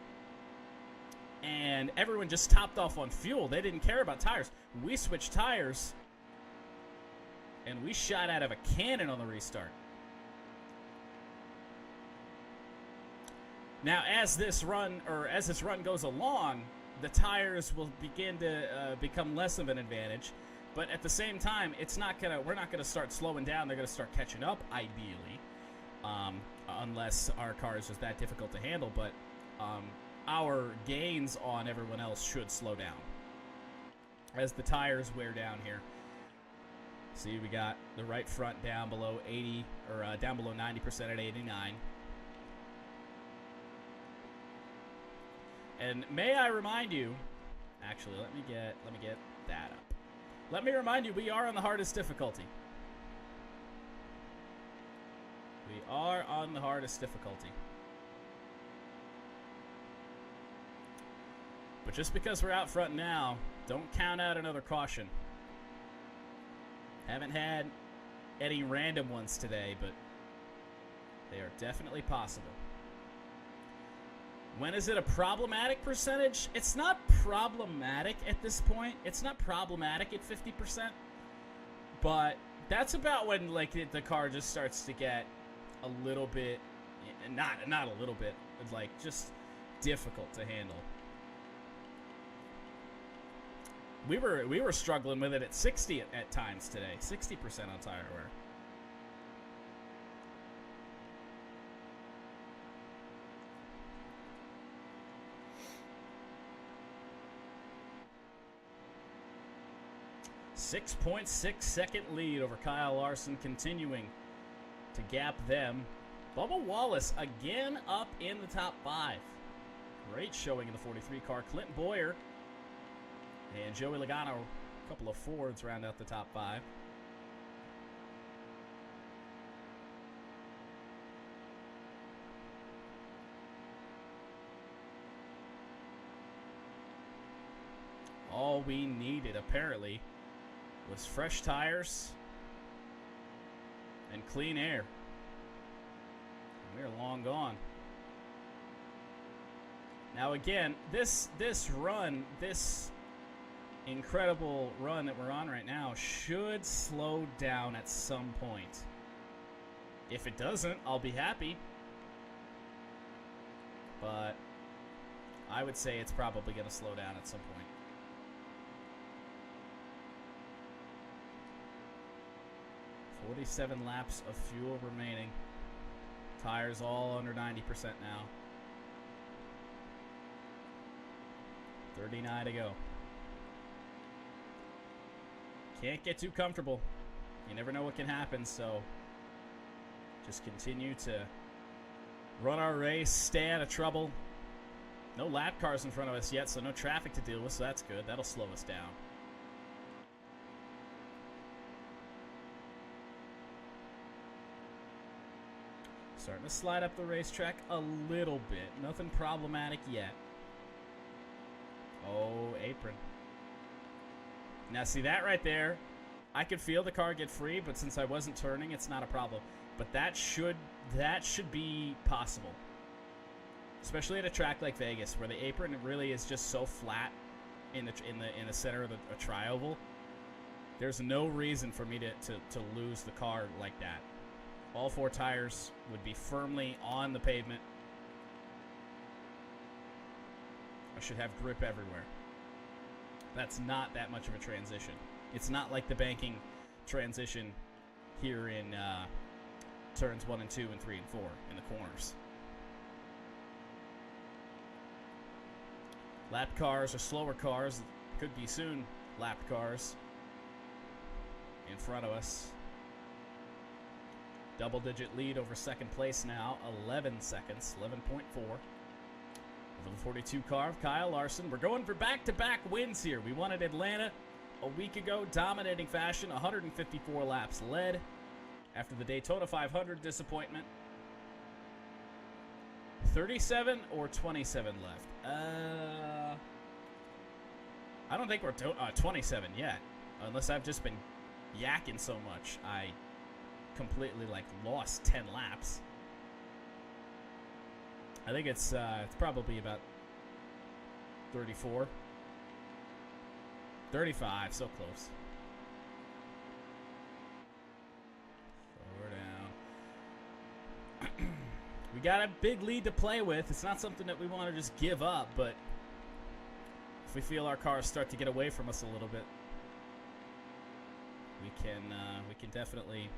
and everyone just topped off on fuel. They didn't care about tires. We switched tires, and we shot out of a cannon on the restart. Now, as this run goes along, the tires will begin to become less of an advantage. But at the same time, we're not gonna start slowing down. They're gonna start catching up, ideally, unless our car is just that difficult to handle. But our gains on everyone else should slow down as the tires wear down here. See, we got the right front down below 80, or down below 90% at 89. And may I remind you, actually, let me get that up. Let me remind you, we are on the hardest difficulty. We are on the hardest difficulty. But just because we're out front now, don't count out another caution. Haven't had any random ones today, but they are definitely possible. When is it a problematic percentage? It's not problematic at this point. It's not problematic at 50%. But that's about when, like, the car just starts to get a little bit, not a little bit, like, just difficult to handle. We were struggling with it at 60 at times today. 60% on tire wear. .6 lead over Kyle Larson, continuing to gap them. Bubba Wallace again up in the top 5. Great showing in the 43 car. Clinton Boyer and Joey Logano, a couple of Fords, round out the top 5. All we needed, apparently, was fresh tires and clean air. We're long gone. Now again, this run, this incredible run that we're on right now should slow down at some point. If it doesn't, I'll be happy. But I would say it's probably going to slow down at some point. .47 laps of fuel remaining. Tires all under 90% now. 39 to go. Can't get too comfortable. You never know what can happen, so just continue to run our race, stay out of trouble. No lap cars in front of us yet, so no traffic to deal with, so that's good. That'll slow us down. Starting to slide up the racetrack a little bit. Nothing problematic yet. Oh, apron. Now, see that right there? I could feel the car get free, but since I wasn't turning, it's not a problem. But that should be possible. Especially at a track like Vegas, where the apron really is just so flat in the center of the tri-oval. There's no reason for me to lose the car like that. All 4 tires would be firmly on the pavement. I should have grip everywhere. That's not that much of a transition. It's not like the banking transition here in turns 1 and 2 and 3 and 4 in the corners. Lap cars or slower cars, could be soon lap cars in front of us. Double-digit lead over second place now, 11 seconds, 11.4. Over the 42 car of Kyle Larson. We're going for back-to-back wins here. We won at Atlanta a week ago, dominating fashion, 154 laps led after the Daytona 500 disappointment. 37 or 27 left? I don't think we're 27 yet, unless I've just been yakking so much I completely lost 10 laps. I think it's probably about 34. 35, so close. Forward down. We got a big lead to play with. It's not something that we want to just give up, but if we feel our cars start to get away from us a little bit, we can definitely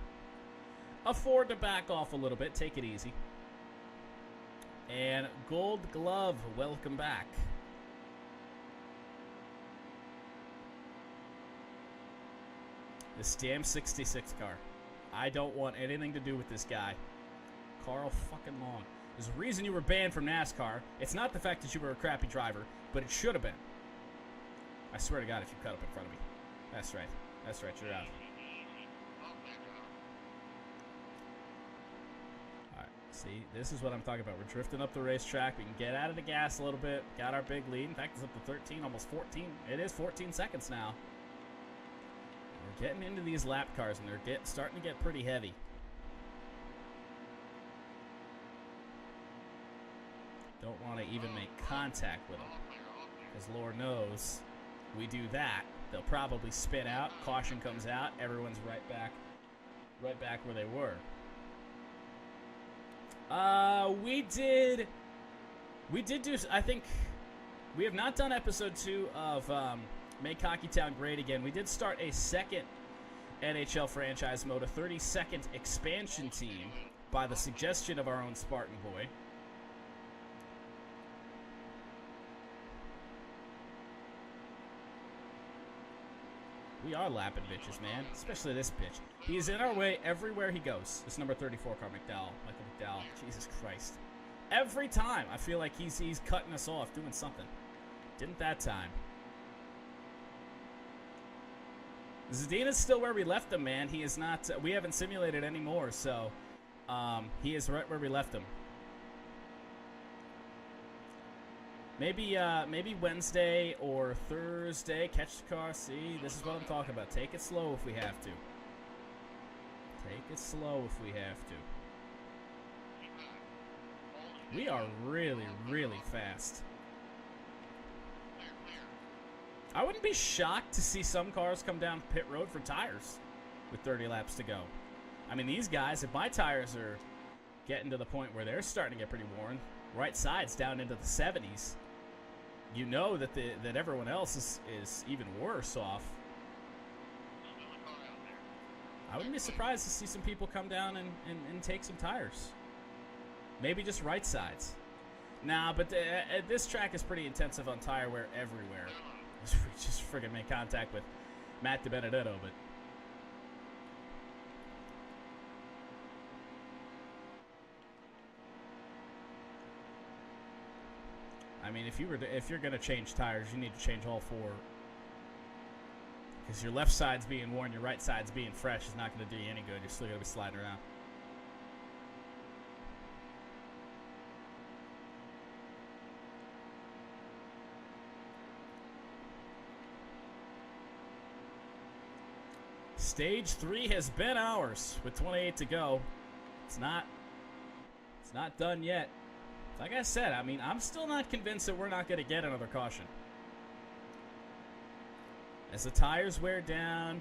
afford to back off a little bit, take it easy. And Gold Glove, welcome back. This damn 66 car. I don't want anything to do with this guy. Carl fucking Long. There's a reason you were banned from NASCAR. It's not the fact that you were a crappy driver, but it should have been. I swear to God, if you cut up in front of me. That's right. That's right, you're out. Alright, see, this is what I'm talking about. We're drifting up the racetrack. We can get out of the gas a little bit. Got our big lead. In fact, it's up to 13, almost 14. It is 14 seconds now. We're getting into these lap cars, and they're starting to get pretty heavy. Don't want to even make contact with them, because Lord knows we do that, they'll probably spin out. Caution comes out. Everyone's right back where they were. We did do. I think we have not done episode 2 of Make Hockeytown Great Again. We did start a second NHL franchise mode, a 32nd expansion team, by the suggestion of our own Spartan Boy. We are lapping bitches, man. Especially this bitch. He is in our way everywhere he goes. This number 34 car, Michael McDowell. Jesus Christ. Every time, I feel like he's cutting us off, doing something. Didn't that time. Zadina's still where we left him, man. He is not. We haven't simulated anymore, so he is right where we left him. Maybe Wednesday or Thursday, catch the car. See, this is what I'm talking about. Take it slow if we have to. Take it slow if we have to. We are really, really fast. I wouldn't be shocked to see some cars come down pit road for tires with 30 laps to go. I mean, these guys, if my tires are getting to the point where they're starting to get pretty worn, right side's down into the 70s, you know that that everyone else is even worse off. I wouldn't be surprised to see some people come down and take some tires. Maybe just right sides. Nah, but this track is pretty intensive on tire wear everywhere. Just friggin' make contact with Matt DiBenedetto, but I mean, if you're gonna change tires, you need to change all 4, because your left side's being worn, your right side's being fresh is not gonna do you any good. You're still gonna be sliding around. Stage 3 has been ours with 28 to go. It's not done yet. Like I said, I mean, I'm still not convinced that we're not going to get another caution. As the tires wear down,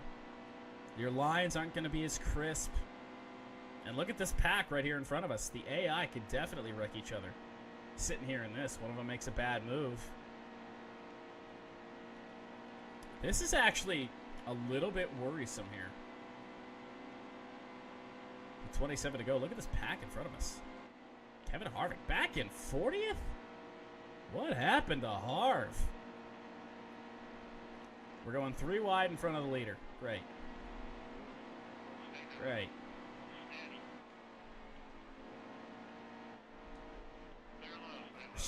your lines aren't going to be as crisp. And look at this pack right here in front of us. The AI could definitely wreck each other. Sitting here in this, one of them makes a bad move. This is actually a little bit worrisome here. With 27 to go, look at this pack in front of us. Kevin Harvick back in 40th? What happened to Harv? We're going 3 wide in front of the leader. Great. Great.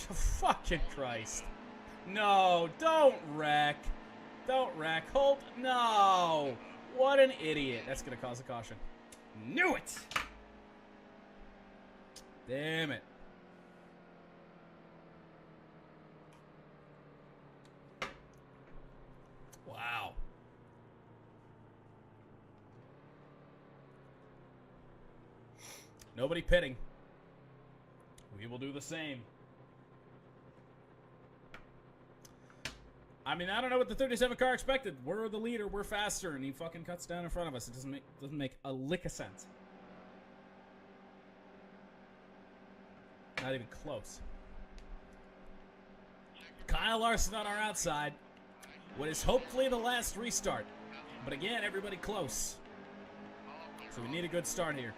Fucking Christ. No, don't wreck. Don't wreck. Hold. No. What an idiot. That's going to cause a caution. Knew it. Damn it. Wow. Nobody pitting. We will do the same. I mean, I don't know what the 37 car expected. We're the leader. We're faster, and he fucking cuts down in front of us. It doesn't make a lick of sense. Not even close. Kyle Larson on our outside. What is hopefully the last restart. But again, everybody close. So we need a good start here.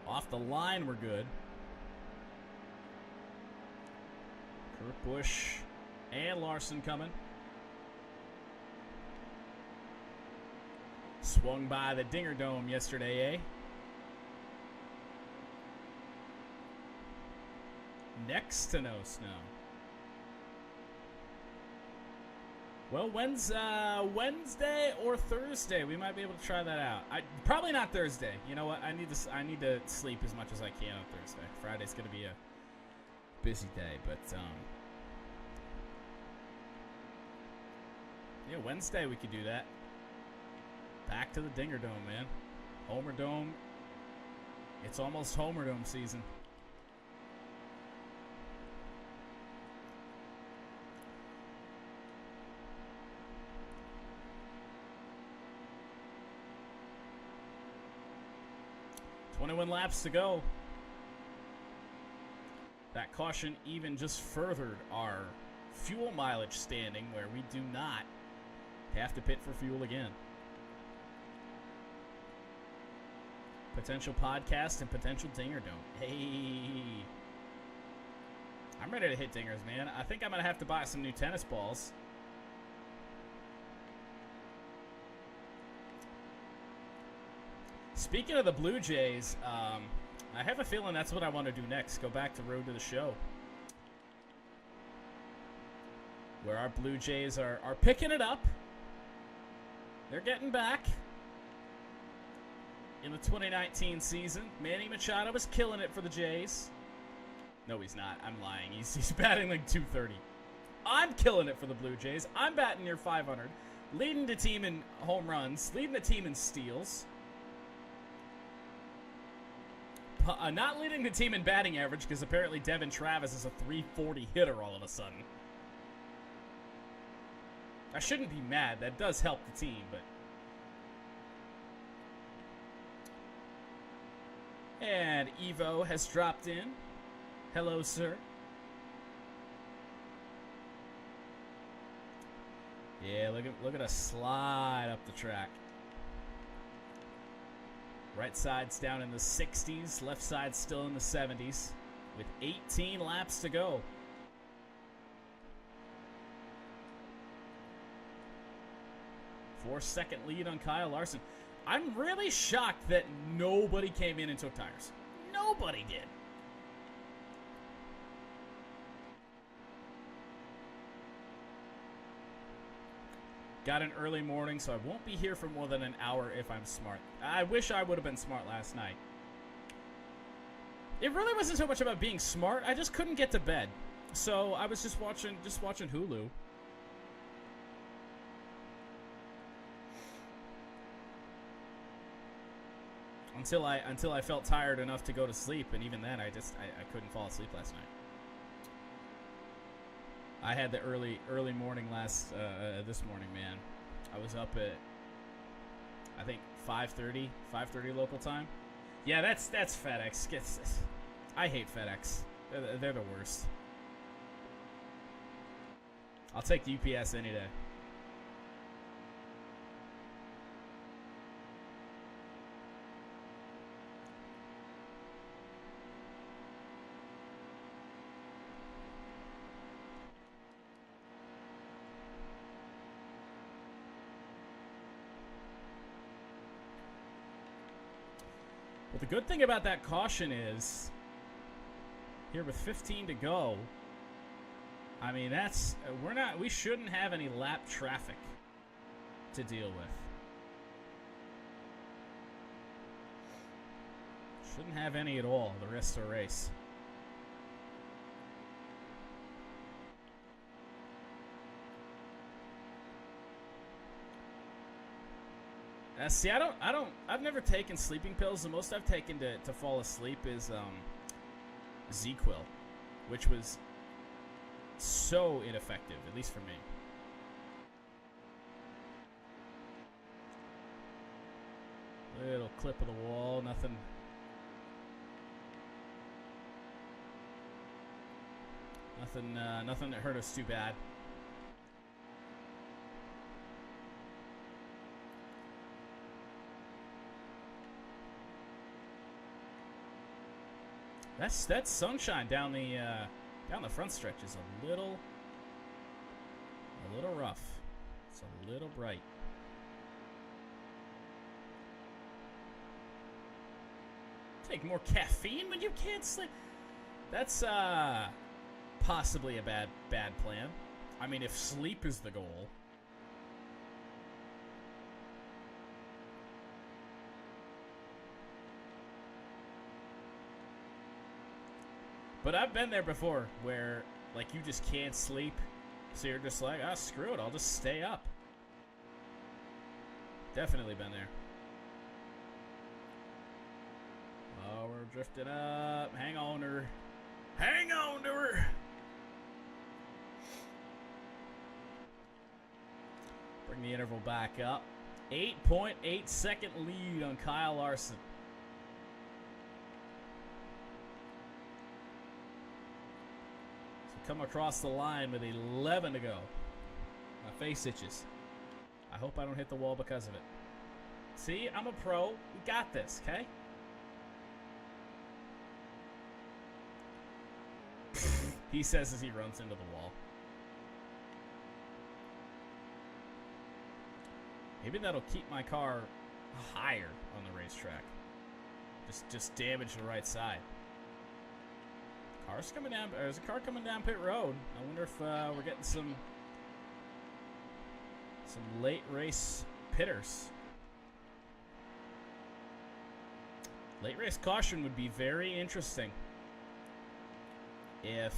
Off the line, we're good. Kurt Busch and Larson coming. Swung by the Dinger Dome yesterday, eh? Next to no snow. Well, Wednesday or Thursday, we might be able to try that out. Probably not Thursday. You know what? I need to sleep as much as I can on Thursday. Friday's gonna be a busy day, but yeah, Wednesday we could do that. Back to the Dinger Dome, man. Homer Dome. It's almost Homer Dome season. .21 laps to go. That caution even just furthered our fuel mileage standing, where we do not have to pit for fuel again. Potential podcast and potential Dinger Dome. Hey. I'm ready to hit dingers, man. I think I'm going to have to buy some new tennis balls. Speaking of the Blue Jays, I have a feeling that's what I want to do next. Go back to Road to the Show, where our Blue Jays are picking it up. They're getting back in the 2019 season. Manny Machado was killing it for the Jays. No, he's not. I'm lying. He's batting like .230. I'm killing it for the Blue Jays. I'm batting near 500, leading the team in home runs, leading the team in steals. Not leading the team in batting average, because apparently Devin Travis is a .340 hitter all of a sudden. I shouldn't be mad. That does help the team, but... And Evo has dropped in. Hello, sir. Yeah, look at us slide up the track. Right side's down in the 60s. Left side's still in the 70s. With 18 laps to go. Four-second lead on Kyle Larson. I'm really shocked that nobody came in and took tires. Nobody did. Got an early morning, so I won't be here for more than an hour if I'm smart. I wish I would have been smart last night. It really wasn't so much about being smart. I just couldn't get to bed. So I was just watching Hulu. Until I felt tired enough to go to sleep, and even then I couldn't fall asleep last night. I had the early morning this morning, man. I was up at, I think 5:30 local time. Yeah, that's FedEx. I hate FedEx. They're the worst. I'll take UPS any day. But the good thing about that caution is here with 15 to go. I mean, that's we shouldn't have any lap traffic to deal with. Shouldn't have any at all the rest of the race. See, I've never taken sleeping pills. The most I've taken to fall asleep is Z-Quil, which was so ineffective, at least for me. Little clip of the wall, nothing. Nothing that hurt us too bad. That sunshine down the front stretch is a little rough. It's a little bright. Take more caffeine when you can't sleep. That's possibly a bad plan. I mean, if sleep is the goal. But I've been there before where, like, you just can't sleep. So you're just like, ah, screw it, I'll just stay up. Definitely been there. Oh, we're drifting up. Hang on to her. Hang on to her. Bring the interval back up. 8.8 second lead on Kyle Larson. Come across the line with 11 to go. My face itches. I hope I don't hit the wall because of it. See, I'm a pro. We got this, okay? He says as he runs into the wall. Maybe that'll keep my car higher on the racetrack. Just damage the right side. Car's coming down. There's a car coming down pit road. I wonder if we're getting some late race pitters. Late race caution would be very interesting if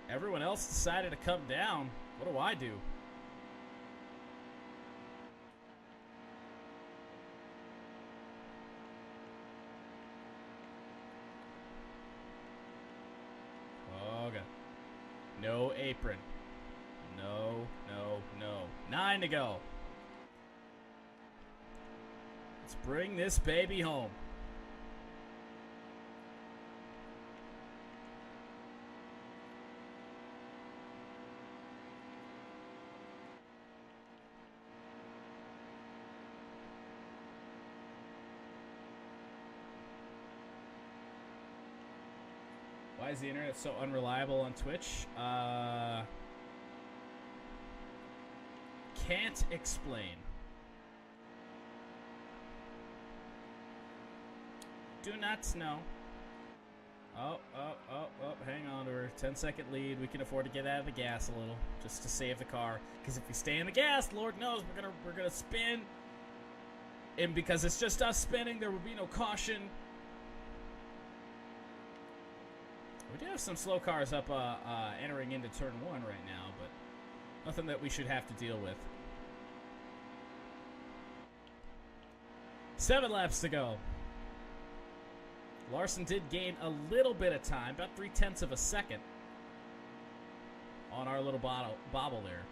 everyone else decided to come down. What do I do? No apron. No. 9 to go. Let's bring this baby home. Why is the internet so unreliable on Twitch? Can't explain. Do not know. Oh, hang on to her. 10-second lead. We can afford to get out of the gas a little just to save the car. Because if we stay in the gas, Lord knows we're gonna spin. And because it's just us spinning, there will be no caution. We do have some slow cars up entering into turn 1 right now, but nothing that we should have to deal with. 7 laps to go. Larson did gain a little bit of time, about 0.3 of a second on our little bobble there.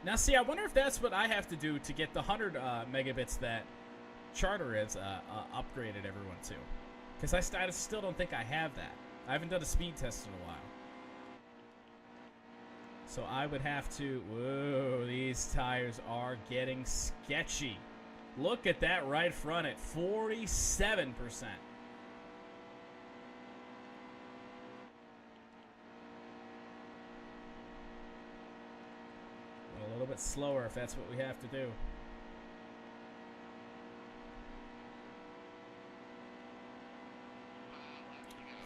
Now, see, I wonder if that's what I have to do to get the 100 megabits that Charter has upgraded everyone to. Because I still don't think I have that. I haven't done a speed test in a while. So I would have to... Whoa, these tires are getting sketchy. Look at that right front at 47%. A little bit bit slower if that's what we have to do.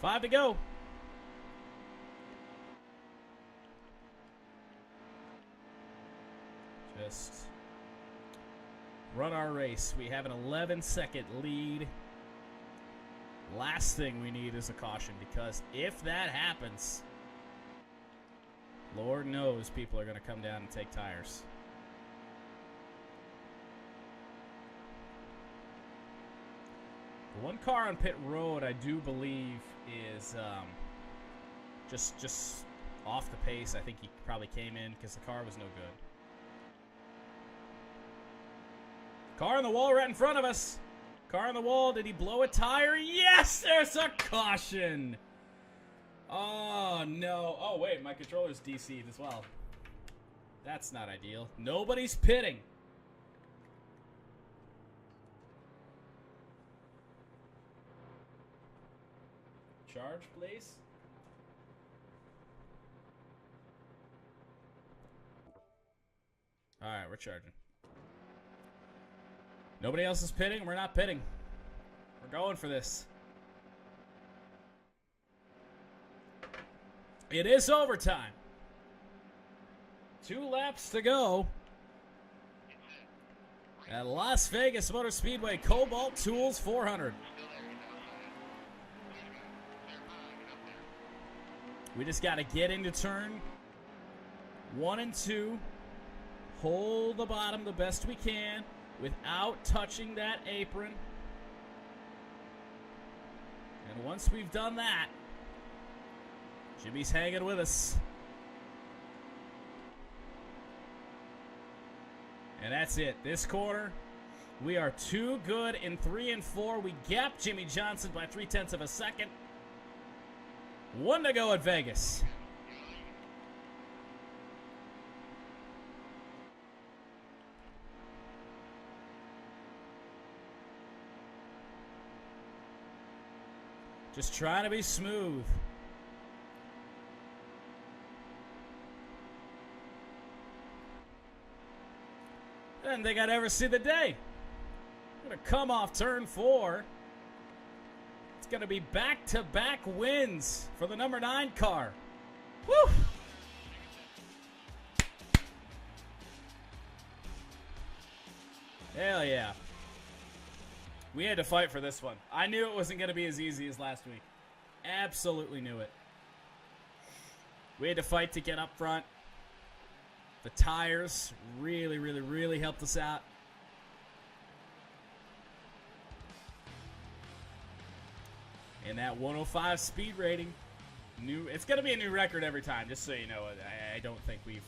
Five to go. Just run our race. We have an 11-second lead. Last thing we need is a caution, because if that happens, Lord knows people are going to come down and take tires. The one car on pit road, I do believe, is just off the pace. I think he probably came in because the car was no good. Car on the wall right in front of us. Car on the wall. Did he blow a tire? Yes, there's a caution. Oh, no. Oh, wait, my controller's DC'd as well. That's not ideal. Nobody's pitting. Charge, please. All right, we're charging. Nobody else is pitting. We're not pitting. We're going for this. It is overtime. 2 laps to go at Las Vegas Motor Speedway Cobalt Tools 400. We just got to get into turn 1 and 2. Hold the bottom the best we can without touching that apron. And once we've done that, Jimmy's hanging with us. And that's it. This quarter, we are too good in 3 and 4. We gapped Jimmy Johnson by 0.3 of a second. 1 to go at Vegas. Just trying to be smooth. I didn't think I'd ever see the day. I'm going to come off turn 4. It's going to be back-to-back wins for the number 9 car. Woo! Hell yeah. We had to fight for this one. I knew it wasn't going to be as easy as last week. Absolutely knew it. We had to fight to get up front. The tires really helped us out. And that 105 speed rating, it's going to be a new record every time, just so you know. I don't think we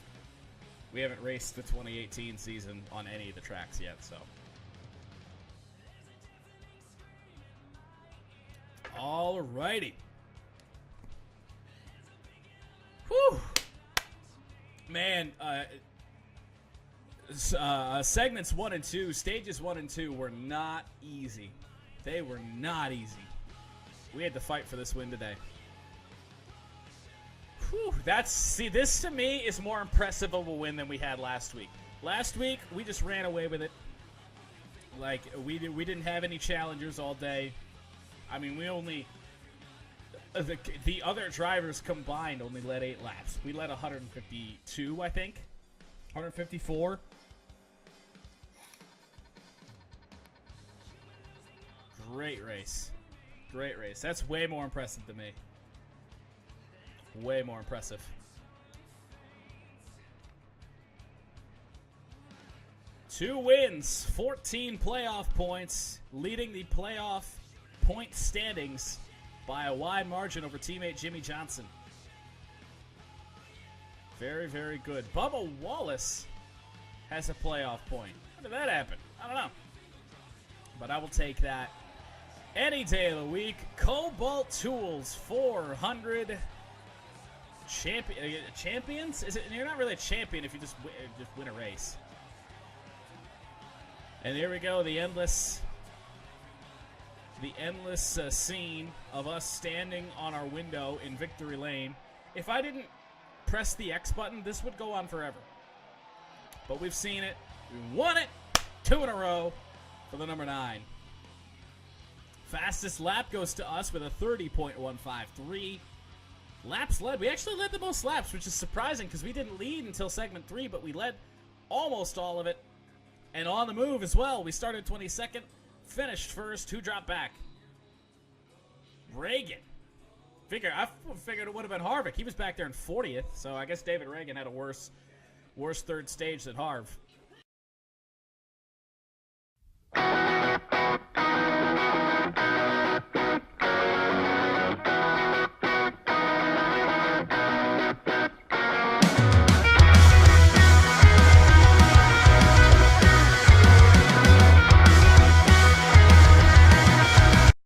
haven't raced the 2018 season on any of the tracks yet, so. Alrighty. Whew. Man, segments 1 and 2, stages 1 and 2 were not easy. They were not easy. We had to fight for this win today. Whew, this to me is more impressive of a win than we had last week. Last week, we just ran away with it. Like, we didn't have any challengers all day. I mean, we only... The other drivers combined only led 8 laps. We led 152, I think. 154. Great race. Great race. That's way more impressive to me. Way more impressive. Two wins, 14 playoff points, leading the playoff point standings by a wide margin over teammate Jimmy Johnson. Very, very good. Bubba Wallace has a playoff point. How did that happen? I don't know. But I will take that any day of the week. Cobalt Tools 400 champions? Is it? You're not really a champion if you just win a race. And here we go, the endless scene of us standing on our window in Victory Lane. If I didn't press the X button, this would go on forever. but we've seen it. We won it 2 in a row for the number 9. Fastest lap goes to us with a 30.153. Laps led. We actually led the most laps, which is surprising because we didn't lead until segment 3, but we led almost all of it. And on the move as well. We started 22nd, finished first. Who dropped back? Reagan. I figured it would have been Harvick. He was back there in 40th, so I guess David Reagan had a worse third stage than Harv.